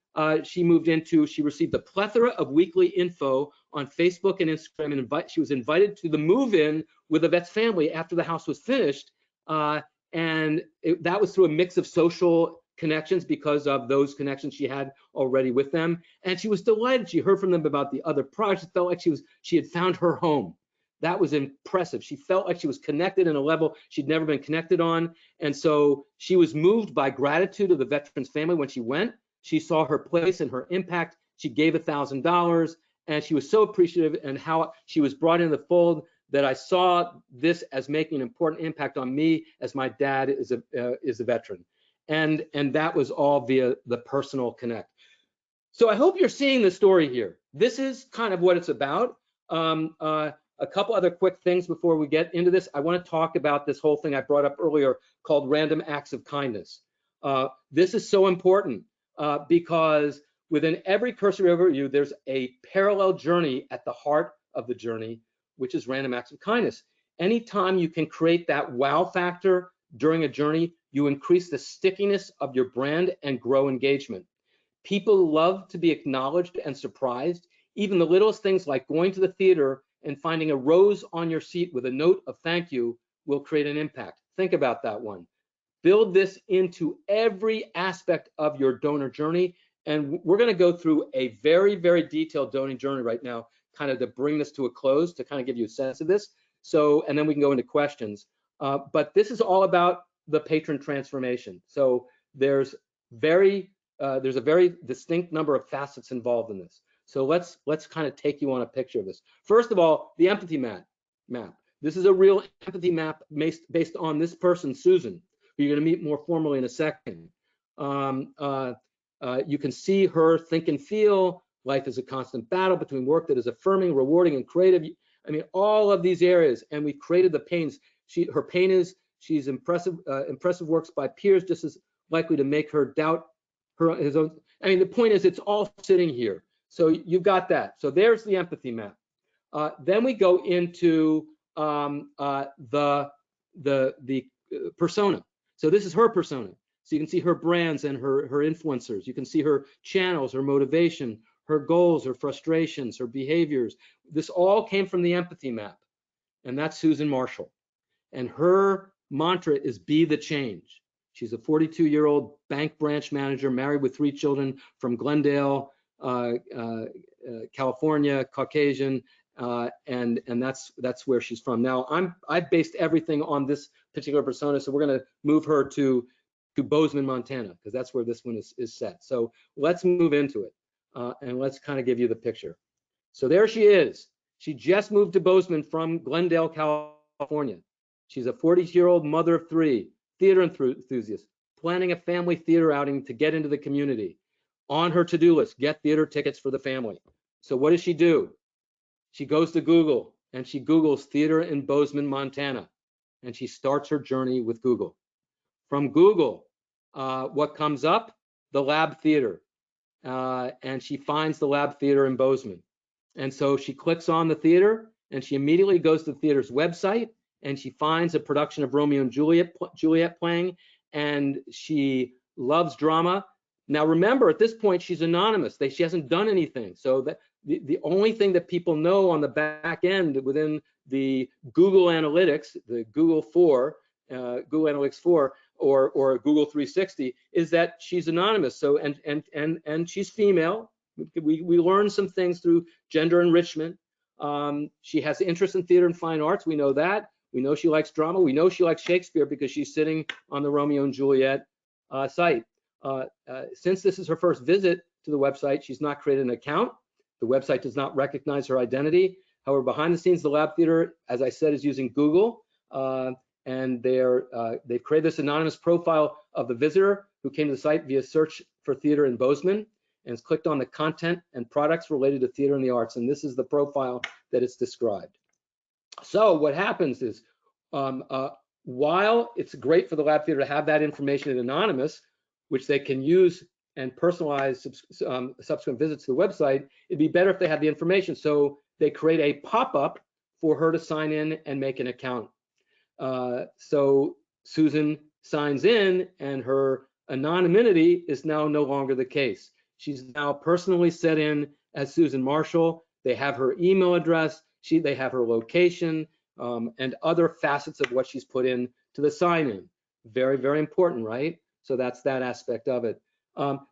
she received a plethora of weekly info on Facebook and Instagram, and she was invited to the move-in with a vet's family after the house was finished. And that was through a mix of social connections because of those connections she had already with them. And she was delighted. She heard from them about the other projects. It felt like she had found her home. That was impressive. She felt like she was connected in a level she'd never been connected on. And so she was moved by gratitude of the veteran's family when she went. She saw her place and her impact. She gave $1,000, and she was so appreciative and how she was brought in the fold that I saw this as making an important impact on me, as my dad is a veteran. And that was all via the personal connect. So I hope you're seeing the story here. This is kind of what it's about. A couple other quick things before we get into this. I want to talk about this whole thing I brought up earlier called random acts of kindness. This is so important because within every cursory overview, there's a parallel journey at the heart of the journey, which is random acts of kindness. Anytime you can create that wow factor during a journey, you increase the stickiness of your brand and grow engagement. People love to be acknowledged and surprised. Even the littlest things like going to the theater and finding a rose on your seat with a note of thank you will create an impact. Think about that one. Build this into every aspect of your donor journey. And we're going to go through a very, very detailed donor journey right now, kind of to bring this to a close, to kind of give you a sense of this. So, and then we can go into questions. But this is all about the patron transformation. So there's a very distinct number of facets involved in this. So let's kind of take you on a picture of this. First of all, the empathy map. This is a real empathy map based on this person, Susan, who you're going to meet more formally in a second. You can see her think and feel. Life is a constant battle between work that is affirming, rewarding, and creative. I mean, all of these areas, and we created the pains. Her pain is she's impressive works by peers just as likely to make her doubt his own. I mean, the point is, it's all sitting here. So you've got that. So there's the empathy map. Then we go into the persona. So this is her persona. So you can see her brands and her influencers. You can see her channels, her motivation, her goals, her frustrations, her behaviors. This all came from the empathy map. And that's Susan Marshall. And her mantra is be the change. She's a 42-year-old bank branch manager, married with 3 children from Glendale, California, Caucasian, and that's where she's from. Now, I've based everything on this particular persona, so we're going to move her to Bozeman, Montana, because that's where this one is set. So let's move into it, and let's kind of give you the picture. So there she is. She just moved to Bozeman from Glendale, California. She's a 40-year-old mother of 3, theater enthusiast, planning a family theater outing to get into the community. On her to-do list, get theater tickets for the family. So what does she do? She goes to Google and she Googles theater in Bozeman, Montana, and she starts her journey with Google. From Google, what comes up? The Lab Theater, and she finds the Lab Theater in Bozeman. And so she clicks on the theater and she immediately goes to the theater's website and she finds a production of Romeo and Juliet playing, and she loves drama. Now remember, at this point, she's anonymous. She hasn't done anything. So that the only thing that people know on the back end within the Google Analytics, the Google Analytics 4 or Google 360 is that she's anonymous. So and she's female. We learn some things through gender enrichment. She has interest in theater and fine arts. We know that. We know she likes drama. We know she likes Shakespeare because she's sitting on the Romeo and Juliet site. Since this is her first visit to the website, she's not created an account. The website does not recognize her identity. However, behind the scenes, the Lab Theater, as I said, is using Google, and they've created this anonymous profile of the visitor who came to the site via search for theater in Bozeman, and has clicked on the content and products related to theater and the arts, and this is the profile that it's described. So what happens is, while it's great for the Lab Theater to have that information in anonymous, which they can use and personalize subsequent visits to the website, it'd be better if they had the information. So they create a pop-up for her to sign in and make an account. So Susan signs in and her anonymity is now no longer the case. She's now personally set in as Susan Marshall. They have her email address, they have her location, and other facets of what she's put in to the sign-in. Very, very important, right? So that's that aspect of it.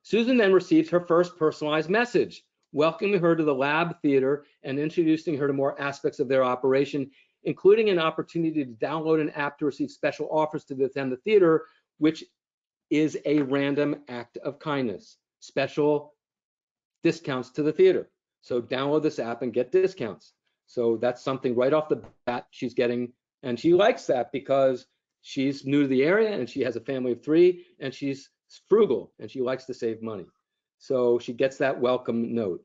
Susan then receives her first personalized message, welcoming her to the Lab Theater and introducing her to more aspects of their operation, including an opportunity to download an app to receive special offers to attend the theater, which is a random act of kindness, special discounts to the theater. So download this app and get discounts. So that's something right off the bat she's getting, and she likes that because she's new to the area and she has a family of 3 and she's frugal and she likes to save money. So she gets that welcome note.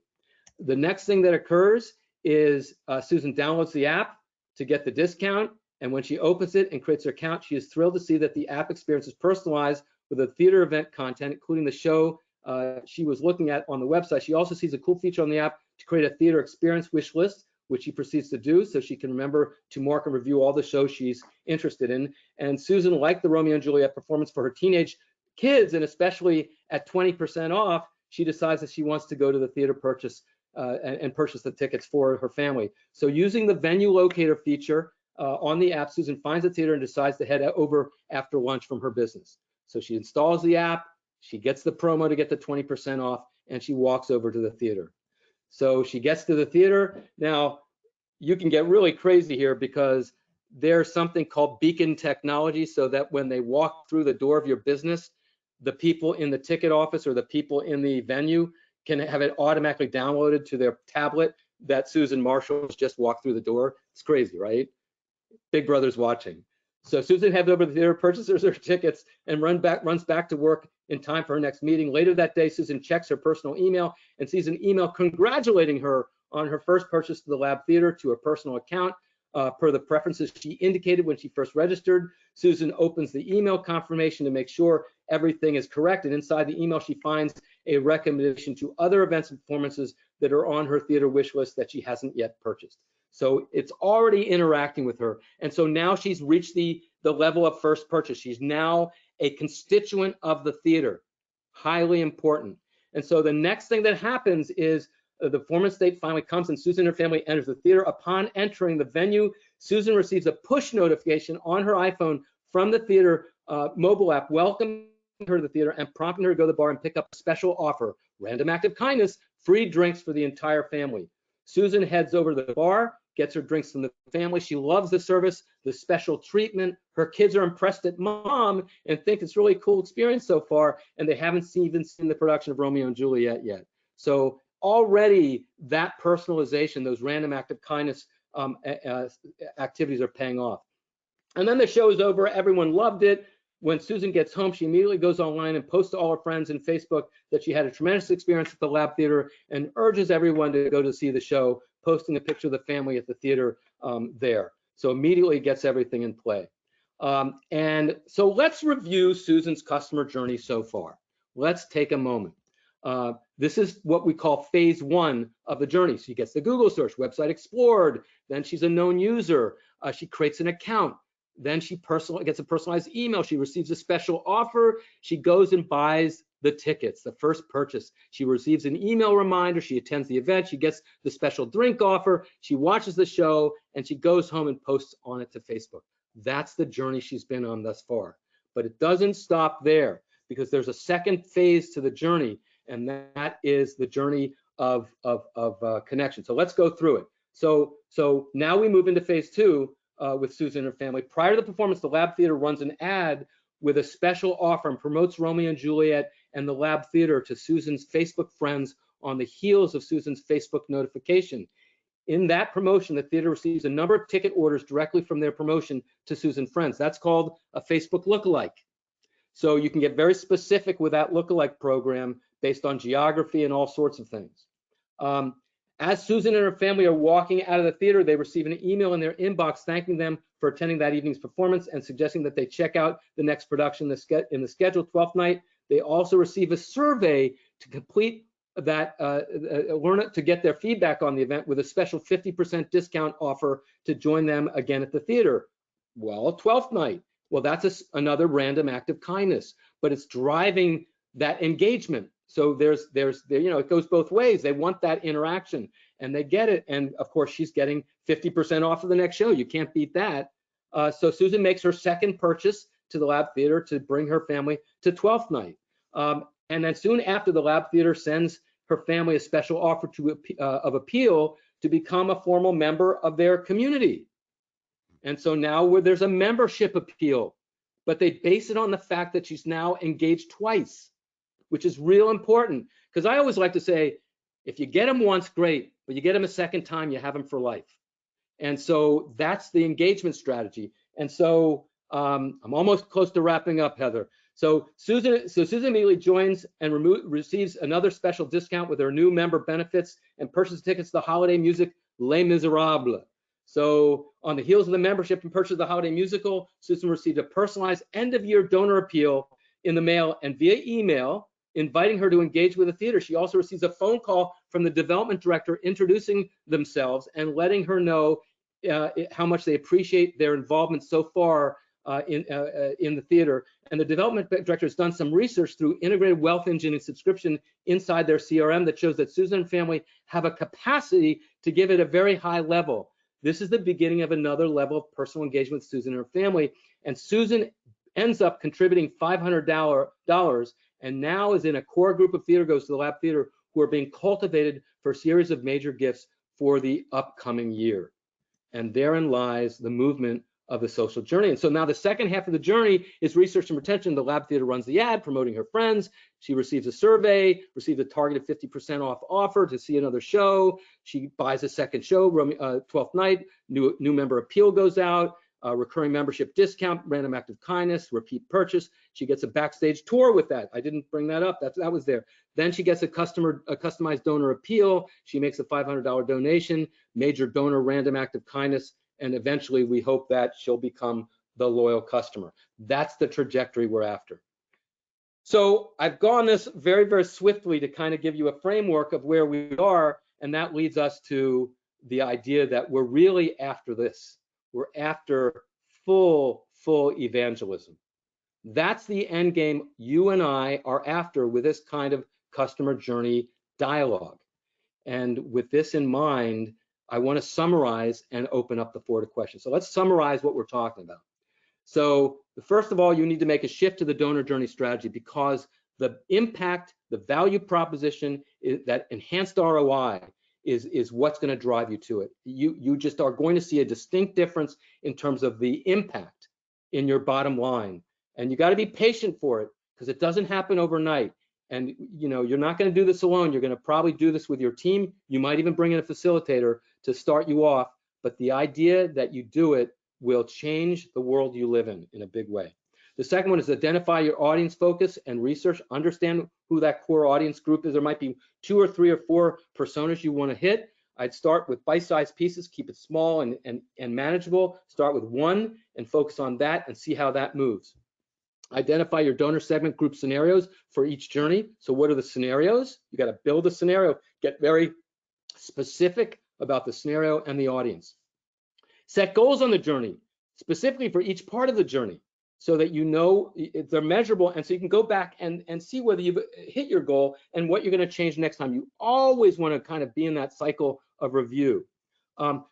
The next thing that occurs is Susan downloads the app to get the discount, and when she opens it and creates her account, she is thrilled to see that the app experience is personalized with a theater event content, including the show she was looking at on the website. She also sees a cool feature on the app to create a theater experience wish list, which she proceeds to do so she can remember to mark and review all the shows she's interested in. And Susan liked the Romeo and Juliet performance for her teenage kids, and especially at 20% off, she decides that she wants to go to the theater and purchase the tickets for her family. So using the venue locator feature on the app, Susan finds the theater and decides to head over after lunch from her business. So she installs the app, she gets the promo to get the 20% off, and she walks over to the theater. So she gets to the theater. Now, you can get really crazy here because there's something called beacon technology, so that when they walk through the door of your business, the people in the ticket office or the people in the venue can have it automatically downloaded to their tablet that Susan Marshall's just walked through the door. It's crazy, right? Big Brother's watching. So Susan heads over to the theater, purchases her tickets, and runs back to work in time for her next meeting. Later that day, Susan checks her personal email and sees an email congratulating her on her first purchase to the Lab Theater to her personal account per the preferences she indicated when she first registered. Susan opens the email confirmation to make sure everything is correct, and inside the email she finds a recommendation to other events and performances that are on her theater wish list that she hasn't yet purchased. So it's already interacting with her, and so now she's reached the level of first purchase. She's now a constituent of the theater, highly important. And so the next thing that happens is the performance date finally comes and Susan and her family enters the theater. Upon entering the venue, Susan receives a push notification on her iPhone from the theater mobile app welcoming her to the theater and prompting her to go to the bar and pick up a special offer, random act of kindness, free drinks for the entire family. Susan heads over to the bar, gets her drinks from the family. She loves the service, the special treatment. Her kids are impressed at mom and think it's really cool experience so far, and they haven't even seen the production of Romeo and Juliet yet. So already that personalization, those random act of kindness activities are paying off. And then the show is over. Everyone loved it. When Susan gets home, she immediately goes online and posts to all her friends in Facebook that she had a tremendous experience at the Lab Theater and urges everyone to go to see the show, posting a picture of the family at the theater there. So immediately gets everything in play. And so let's review Susan's customer journey so far. Let's take a moment. This is what we call phase one of the journey. She gets the Google search, website explored, then she's a known user. She creates an account. Then she gets a personalized email. She receives a special offer. She goes and buys the tickets, the first purchase. She receives an email reminder. She attends the event. She gets the special drink offer. She watches the show, and she goes home and posts on it to Facebook. That's the journey she's been on thus far. But it doesn't stop there, because there's a second phase to the journey, and that is the journey of connection. So let's go through it. So now we move into phase two. With Susan and her family. Prior to the performance, the Lab Theater runs an ad with a special offer and promotes Romeo and Juliet and the Lab Theater to Susan's Facebook friends on the heels of Susan's Facebook notification. In that promotion, the theater receives a number of ticket orders directly from their promotion to Susan's friends. That's called a Facebook lookalike. So you can get very specific with that lookalike program based on geography and all sorts of things. As Susan and her family are walking out of the theater, they receive an email in their inbox thanking them for attending that evening's performance and suggesting that they check out the next production in the schedule, 12th night. They also receive a survey to complete that, to get their feedback on the event with a special 50% discount offer to join them again at the theater. Well, 12th night. Well, that's another random act of kindness, but it's driving that engagement. So there's it goes both ways. They want that interaction and they get it. And of course, she's getting 50% off of the next show. You can't beat that. So Susan makes her second purchase to the Lab Theater to bring her family to 12th night. And then soon after, the Lab Theater sends her family a special offer of appeal to become a formal member of their community. And so now there's a membership appeal, but they base it on the fact that she's now engaged twice, which is real important. Because I always like to say, if you get them once, great, but you get them a second time, you have them for life. And so that's the engagement strategy. And so I'm almost close to wrapping up, Heather. So Susan immediately joins and receives another special discount with her new member benefits and purchases tickets to the holiday music Les Miserables. So on the heels of the membership and purchase of the holiday musical, Susan received a personalized end-of-year donor appeal in the mail and via email, inviting her to engage with the theater. She also receives a phone call from the development director introducing themselves and letting her know how much they appreciate their involvement so far in the theater. And the development director has done some research through integrated wealth engine and subscription inside their CRM that shows that Susan and family have a capacity to give it a very high level. This is the beginning of another level of personal engagement with Susan and her family. And Susan ends up contributing $500 and now is in a core group of theater goers to the Lab Theater who are being cultivated for a series of major gifts for the upcoming year. And therein lies the movement of the social journey. And so now the second half of the journey is research and retention. The Lab Theater runs the ad promoting her friends. She receives a survey, receives a targeted 50% off offer to see another show. She buys a second show, 12th night, new member appeal goes out, recurring membership discount, random act of kindness, repeat purchase. She gets a backstage tour with that. I didn't bring that up, that was there. Then she gets a customized donor appeal. She makes a $500 donation, major donor random act of kindness, and eventually we hope that she'll become the loyal customer. That's the trajectory we're after. So I've gone this very, very swiftly to kind of give you a framework of where we are, and that leads us to the idea that we're really after this. We're after full evangelism. That's the end game you and I are after with this kind of customer journey dialogue. And with this in mind, I want to summarize and open up the floor to questions. So let's summarize what we're talking about. So first of all, you need to make a shift to the donor journey strategy, because the impact, the value proposition, that enhanced ROI is what's going to drive you to it. You just are going to see a distinct difference in terms of the impact in your bottom line. And you got to be patient for it, because it doesn't happen overnight. And you're not going to do this alone. You're going to probably do this with your team. You might even bring in a facilitator to start you off. But the idea that you do it will change the world you live in a big way. The second one is identify your audience focus and research. Understand who that core audience group is. There might be 2 or 3 or 4 personas you want to hit. I'd start with bite-sized pieces, keep it small and manageable. Start with one and focus on that and see how that moves. Identify your donor segment group scenarios for each journey. So what are the scenarios? You got to build a scenario, get very specific about the scenario and the audience. Set goals on the journey, specifically for each part of the journey, so that they're measurable, and so you can go back and see whether you've hit your goal and what you're going to change next time. You always want to kind of be in that cycle of review.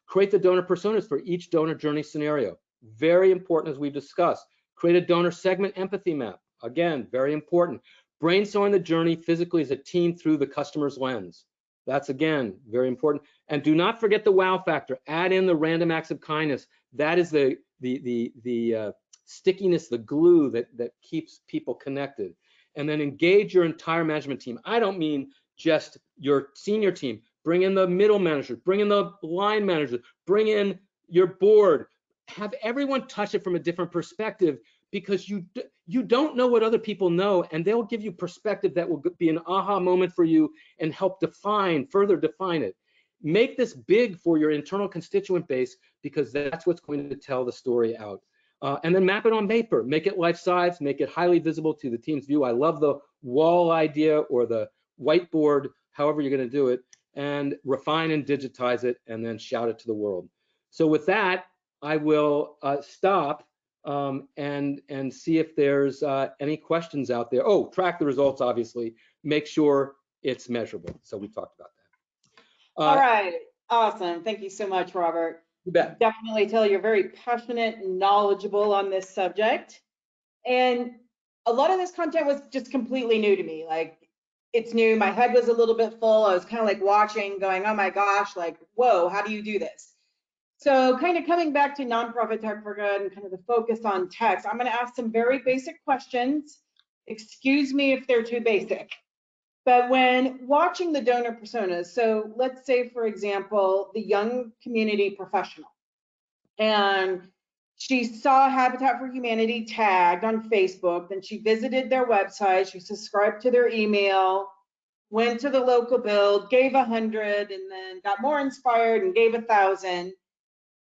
Create the donor personas for each donor journey scenario. Very important, as we've discussed. Create a donor segment empathy map. Again, very important. Brainstorm the journey physically as a team through the customer's lens. That's, again, very important. And do not forget the wow factor. Add in the random acts of kindness. That is the stickiness, the glue that keeps people connected. And then engage your entire management team. I don't mean just your senior team. Bring in the middle manager, bring in the line manager, bring in your board. Have everyone touch it from a different perspective, because you don't know what other people know, and they'll give you perspective that will be an aha moment for you and help further define it. Make this big for your internal constituent base, because that's what's going to tell the story out. And then map it on paper, make it life size, make it highly visible to the team's view. I love the wall idea or the whiteboard, however you're going to do it, and refine and digitize it, and then shout it to the world. So with that, I will stop and see if there's any questions out there. Oh, track the results, obviously. Make sure it's measurable. So we talked about that. All right, awesome. Thank you so much, Robert. You bet. Definitely tell you're very passionate and knowledgeable on this subject. And a lot of this content was just completely new to me. Like, it's new. My head was a little bit full. I was kind of like watching, going, oh my gosh, like, whoa, how do you do this? So kind of coming back to nonprofit tech for good and kind of the focus on text, I'm going to ask some very basic questions. Excuse me if they're too basic. But when watching the donor personas, so let's say, for example, the young community professional, and she saw Habitat for Humanity tagged on Facebook, then she visited their website, she subscribed to their email, went to the local build, gave 100, and then got more inspired and gave 1,000.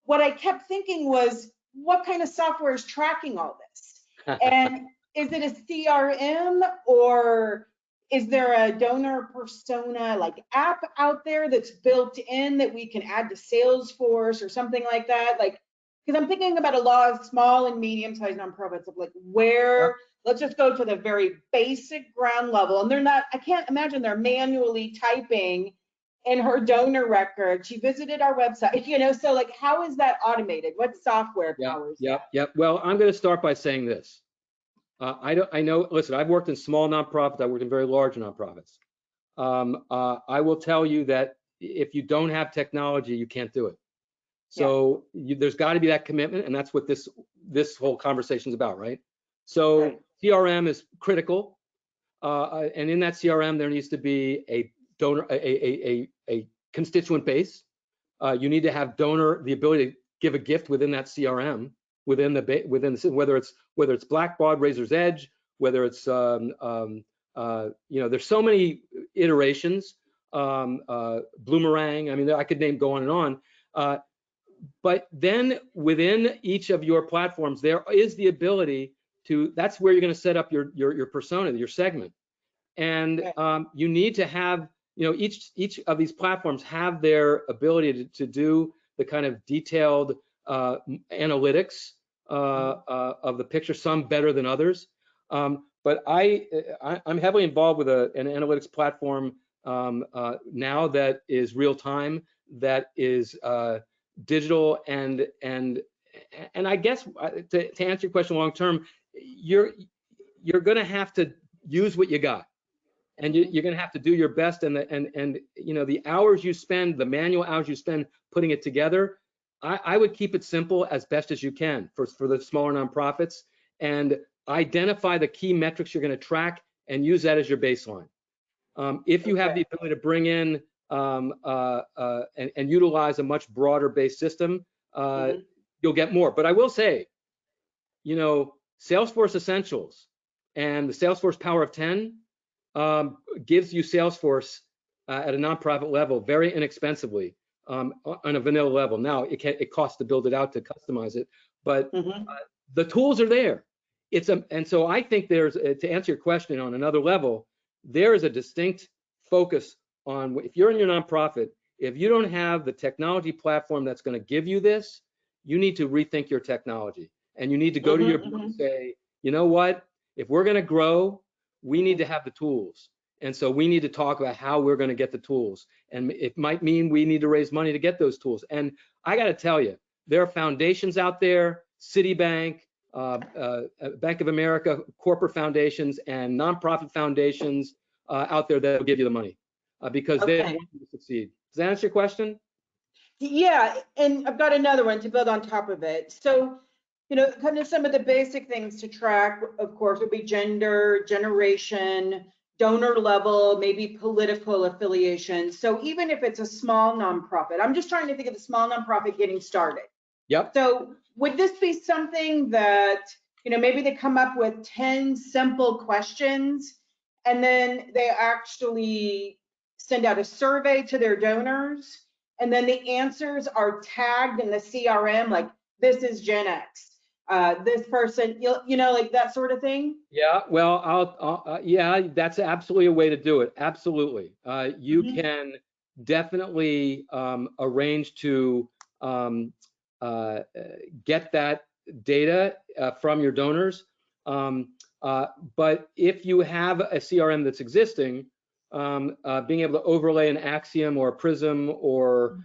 What I kept thinking was, what kind of software is tracking all this? And is it a CRM, or is there a donor persona like app out there that's built in that we can add to Salesforce or something like that? Like, because I'm thinking about a lot of small and medium-sized nonprofits of like where, let's just go to the very basic ground level. And they're not, I can't imagine they're manually typing in her donor record. She visited our website, so like, how is that automated? What software powers that? Yep. Well, I'm going to start by saying this. I know, listen, I've worked in small nonprofits. I worked in very large nonprofits. I will tell you that if you don't have technology, you can't do it. So there's got to be that commitment, and that's what this whole conversation is about, right? So right. CRM is critical, and in that CRM there needs to be a donor, a constituent base. You need to have the ability to give a gift within that CRM, within the whether it's Blackbaud, Razor's Edge, whether it's there's so many iterations, Bloomerang. I mean, I could go on and on. But then within each of your platforms, there is the ability to, that's where you're going to set up your persona, your segment. And you need to have, each of these platforms have their ability to do the kind of detailed analytics of the picture, some better than others. But I'm heavily involved with an analytics platform now that is real time, that is digital and and I guess to answer your question long term, you're going to have to use what you got, and you're going to have to do your best. And the hours you spend, the manual hours you spend putting it together, I would keep it simple as best as you can for the smaller nonprofits, and identify the key metrics you're going to track and use that as your baseline. If you have the ability to bring in and utilize a much broader based system, you'll get more. But I will say, Salesforce Essentials and the Salesforce Power of 10 gives you Salesforce at a nonprofit level very inexpensively on a vanilla level. Now, it costs to build it out, to customize it, but the tools are there. And so I think there's, to answer your question on another level, there is a distinct focus on, if you're in your nonprofit, if you don't have the technology platform that's going to give you this, you need to rethink your technology. And you need to go to your board and say, you know what, if we're going to grow, we need to have the tools. And so we need to talk about how we're going to get the tools. And it might mean we need to raise money to get those tools. And I got to tell you, there are foundations out there, Citibank, Bank of America, corporate foundations, and nonprofit foundations out there that will give you the money because they want you to succeed. Does that answer your question? Yeah, and I've got another one to build on top of it. So, kind of some of the basic things to track, of course, would be gender, generation, donor level, maybe political affiliation. So even if it's a small nonprofit, I'm just trying to think of a small nonprofit getting started. Yep. So would this be something that, maybe they come up with 10 simple questions and then they actually send out a survey to their donors, and then the answers are tagged in the CRM, like this is Gen X, this person, like that sort of thing? Yeah, well, yeah, that's absolutely a way to do it. Absolutely. You can definitely arrange to get that data from your donors. But if you have a CRM that's existing, being able to overlay an Axiom or a Prism or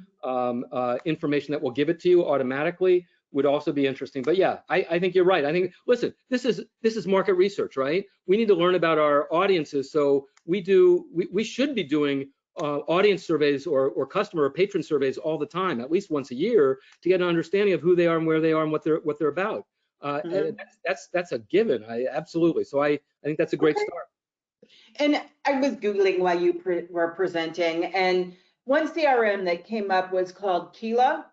information that will give it to you automatically would also be interesting. But yeah, I think you're right. I think, listen, this is market research, right? We need to learn about our audiences. So we should be doing audience surveys or customer or patron surveys all the time, at least once a year, to get an understanding of who they are and where they are and what they're about. That's a given. Absolutely. So I think that's a great start. And I was Googling while you were presenting, and one CRM that came up was called Keela,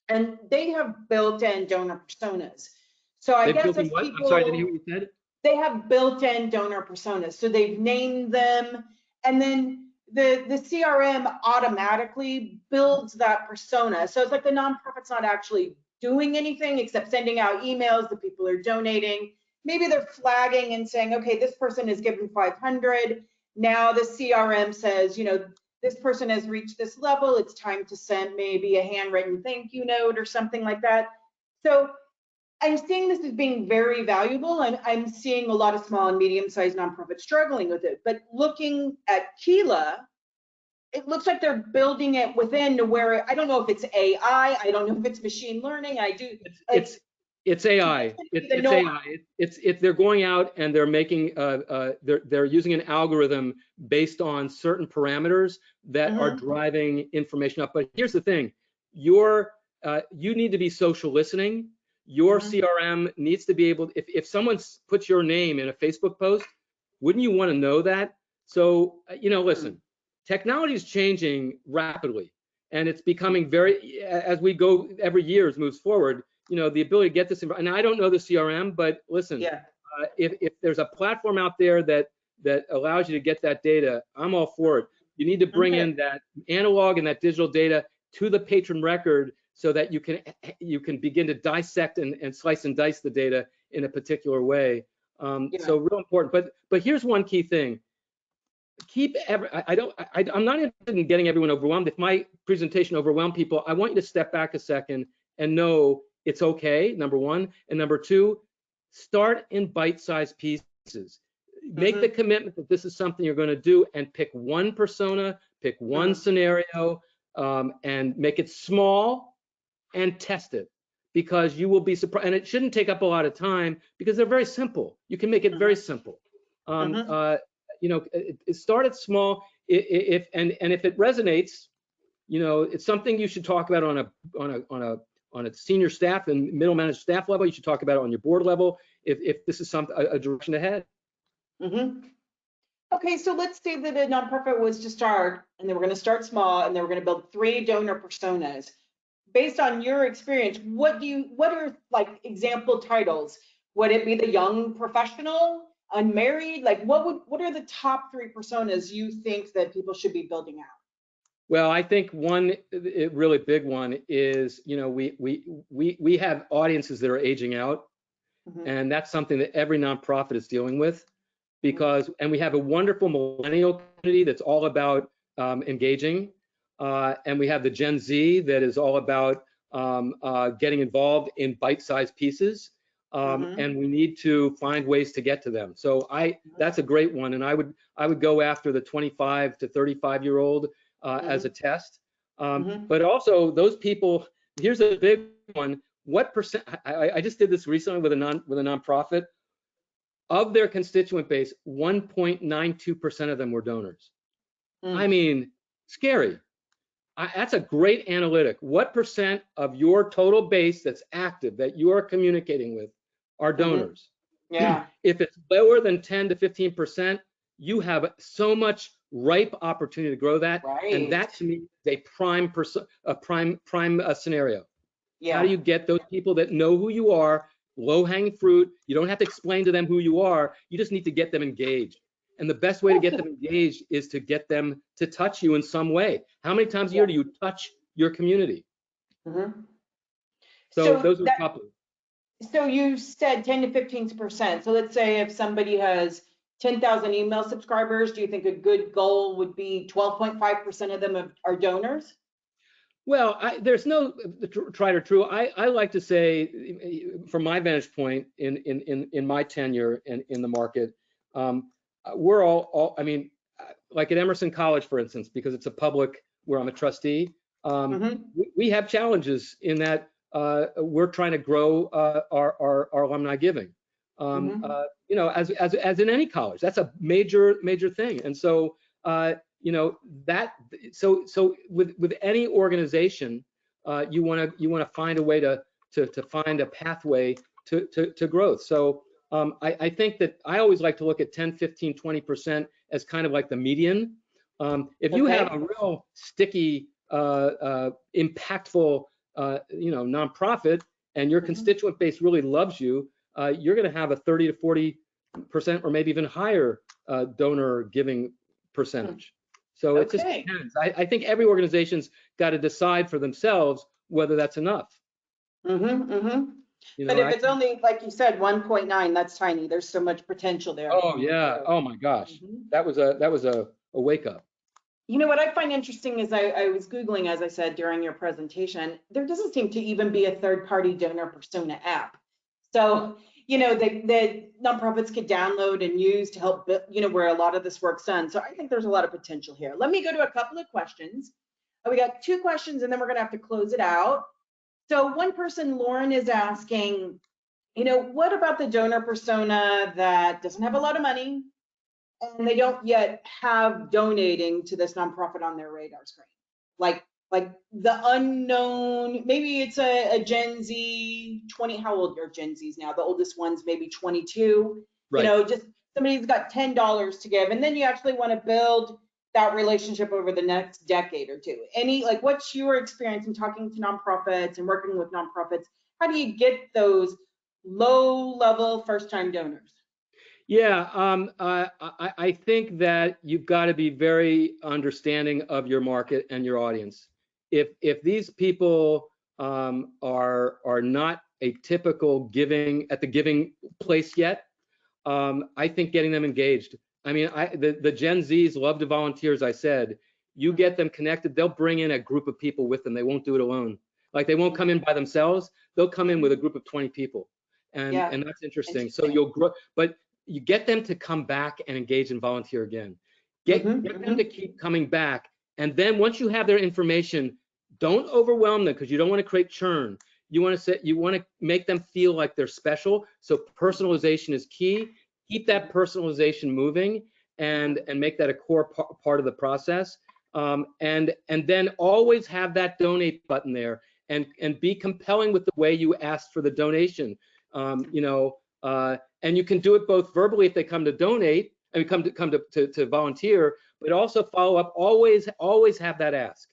and they have built-in donor personas. So I guess as people, I'm sorry, I didn't hear what you said. They have built-in donor personas. So they've named them, and then the CRM automatically builds that persona. So it's like the nonprofit's not actually doing anything except sending out emails to people who are donating. Maybe they're flagging and saying, okay, this person is given 500. Now the CRM says, this person has reached this level. It's time to send maybe a handwritten thank you note or something like that. So I'm seeing this as being very valuable, and I'm seeing a lot of small and medium-sized nonprofits struggling with it. But looking at Keela, it looks like they're building it within to where, I don't know if it's AI, I don't know if it's machine learning. It's AI. It's AI. They're going out and they're making they're using an algorithm based on certain parameters that are driving information up. But here's the thing: you need to be social listening. Your CRM needs to be able. If someone puts your name in a Facebook post, wouldn't you want to know that? So listen, technology is changing rapidly, and it's becoming very, as we go every year as moves forward. The ability to get this, and I don't know the CRM, but listen, if there's a platform out there that allows you to get that data, I'm all for it. You need to bring in that analog and that digital data to the patron record so that you can begin to dissect and slice and dice the data in a particular way. So real important. But here's one key thing. I'm not interested in getting everyone overwhelmed. If my presentation overwhelmed people, I want you to step back a second and know it's okay, number one. And number two, start in bite-sized pieces. Make the commitment that this is something you're going to do, and pick one persona, pick one scenario, and make it small and test it. because you will be surprised. And it shouldn't take up a lot of time because they're very simple. You can make it very simple. Start it small. If it resonates, it's something you should talk about on a senior staff and middle managed staff level. You should talk about it on your board level if this is a direction ahead. Okay, so let's say that a nonprofit was to start, and they were going to start small, and they were going to build 3 donor personas. Based on your experience, what are like example titles? Would it be the young professional, unmarried? Like what are the top 3 personas you think that people should be building out? Well, I think one really big one is, we have audiences that are aging out, and that's something that every nonprofit is dealing with, and we have a wonderful millennial community that's all about engaging, and we have the Gen Z that is all about getting involved in bite-sized pieces, and we need to find ways to get to them. So that's a great one, and I would go after the 25 to 35-year-old as a test. But also those people, here's a big one. What percent, I just did this recently with a nonprofit. Of their constituent base, 1.92% of them were donors. I mean, scary. That's a great analytic. What percent of your total base that's active, that you are communicating with, are donors? Yeah. If it's lower than 10 to 15%, you have so much ripe opportunity to grow that. Right. And that to me is a prime scenario. Yeah. How do you get those people that know who you are, low-hanging fruit? You don't have to explain to them who you are. You just need to get them engaged. And the best way to get them engaged is to get them to touch you in some way. How many times a year do you touch your community? So those are a couple. So you said 10 to 15%. So let's say if somebody has 10,000 email subscribers, do you think a good goal would be 12.5% of them are donors? Well, there's no tried or true. I like to say, from my vantage point in my tenure in the market, we're all, I mean, like at Emerson College, for instance, because it's a public where I'm a trustee, we have challenges in that we're trying to grow our alumni giving. As in any college, that's a major thing. And so so with any organization, you want to find a way to find a pathway to growth. So I think that I always like to look at 10, 15, 20% as kind of like the median. If you have a real sticky, impactful, nonprofit, and your constituent base really loves you, you're going to have a 30 to 40% or maybe even higher donor giving percentage. So it just depends. I think every organization's got to decide for themselves whether that's enough. But if it's only, like you said, 1.9, that's tiny. There's so much potential there. Oh yeah. Oh my gosh. That was a wake up. You know what I find interesting is I was Googling, as I said, during your presentation, there doesn't seem to even be a third-party donor persona app. So, the nonprofits could download and use to help, where a lot of this work's done. So I think there's a lot of potential here. Let me go to a couple of questions. We got 2 questions and then we're gonna have to close it out. So one person, Lauren, is asking, what about the donor persona that doesn't have a lot of money and they don't yet have donating to this nonprofit on their radar screen? Like the unknown, maybe it's a Gen Z, 20, how old are Gen Zs now? The oldest one's maybe 22. Right. Just somebody who's got $10 to give, and then you actually want to build that relationship over the next decade or 2. What's your experience in talking to nonprofits and working with nonprofits? How do you get those low-level first-time donors? Yeah, I think that you've got to be very understanding of your market and your audience. If these people are not a typical giving place yet, I think getting them engaged. I mean, the Gen Zs love to volunteer, as I said. You get them connected, they'll bring in a group of people with them. They won't do it alone. Like, they won't come in by themselves. They'll come in with a group of 20 people, and that's interesting. So you'll grow, but you get them to come back and engage and volunteer again. Get them to keep coming back, and then once you have their information, don't overwhelm them, because you don't want to create churn. you want to make them feel like they're special. So personalization is key. Keep that personalization moving and make that a core part of the process. And then always have that donate button there, and be compelling with the way you ask for the donation. And you can do it both verbally if they come to donate, I mean, come to volunteer, but also follow up. Always have that ask.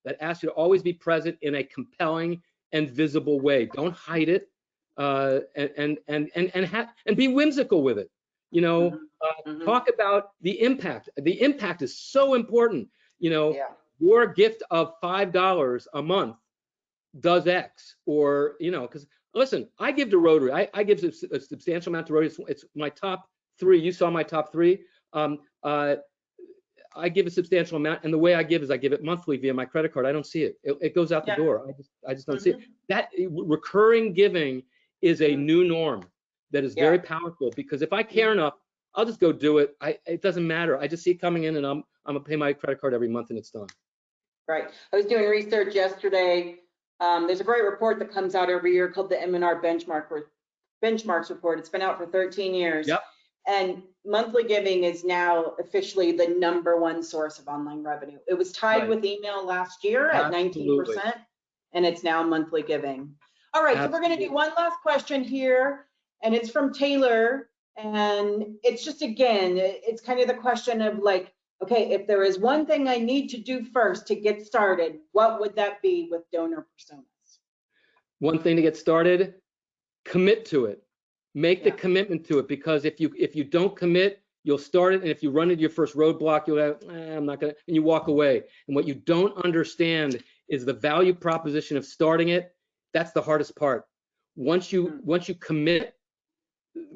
That asks you to always be present in a compelling and visible way. Don't hide it, and be whimsical with it. Talk about the impact. The impact is so important. Your gift of $5 a month does X, or because listen, I give to Rotary. I give a substantial amount to Rotary. It's my top 3. You saw my top 3. I give a substantial amount, and the way I give is I give it monthly via my credit card. I don't see it. It goes out the door. I just don't see it. That recurring giving is a new norm that is very powerful, because if I care enough, I'll just go do it. It doesn't matter. I just see it coming in, and I'm gonna pay my credit card every month, and it's done. Right. I was doing research yesterday. There's a great report that comes out every year called the M&R Benchmarks Report. It's been out for 13 years. Yep. And monthly giving is now officially the #1 source of online revenue. It was tied with email last year at 19%, and it's now monthly giving. All right, so we're going to do one last question here, and it's from Taylor. And it's just, again, it's kind of the question of like, okay, if there is one thing I need to do first to get started, what would that be with donor personas? One thing to get started, commit to it. Make the commitment to it, because if you don't commit, you'll start it, and if you run into your first roadblock, you'll have, I'm not gonna, and you walk away. And what you don't understand is the value proposition of starting it. That's the hardest part. Once you commit,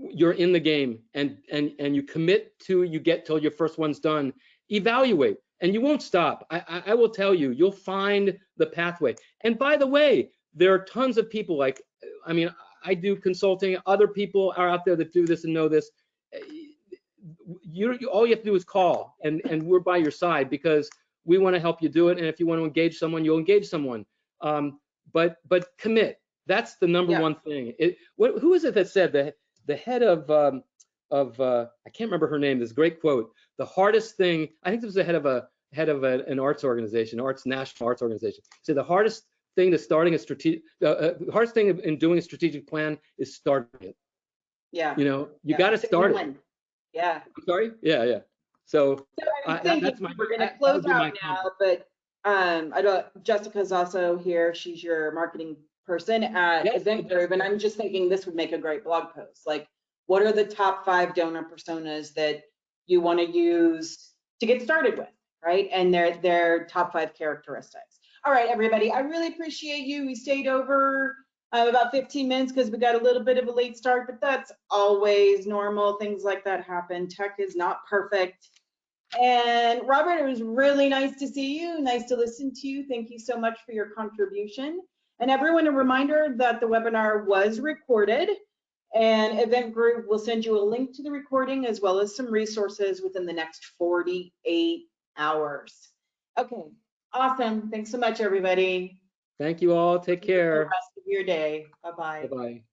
you're in the game, and you commit to, you get till your first one's done. Evaluate, and you won't stop. I will tell you, you'll find the pathway. And by the way, there are tons of people like, I mean, I do consulting. Other people are out there that do this and know this. All you have to do is call, and we're by your side, because we want to help you do it. And if you want to engage someone, you'll engage someone. But commit. That's the #1 thing. Who is it that said the head of I can't remember her name. This great quote. The hardest thing, I think it was the head of an arts organization, national arts organization. So the hardest thing to starting a strategic, hardest thing in doing a strategic plan is starting it. Yeah. You got to start it. Yeah. I'm sorry. Yeah. So we're going to close out now, but I know Jessica's also here. She's your marketing person at Eventgroove, and I'm just thinking this would make a great blog post. Like, what are the top 5 donor personas that you want to use to get started with, right? And their top 5 characteristics. All right, everybody, I really appreciate you. We stayed over about 15 minutes because we got a little bit of a late start, but that's always normal. Things like that happen. Tech is not perfect. And Robert, it was really nice to see you. Nice to listen to you. Thank you so much for your contribution. And everyone, a reminder that the webinar was recorded, and Eventgroove will send you a link to the recording as well as some resources within the next 48 hours. Okay, awesome. Thanks so much, everybody. Thank you all. Take care. Enjoy the rest of your day. Bye-bye. Bye-bye.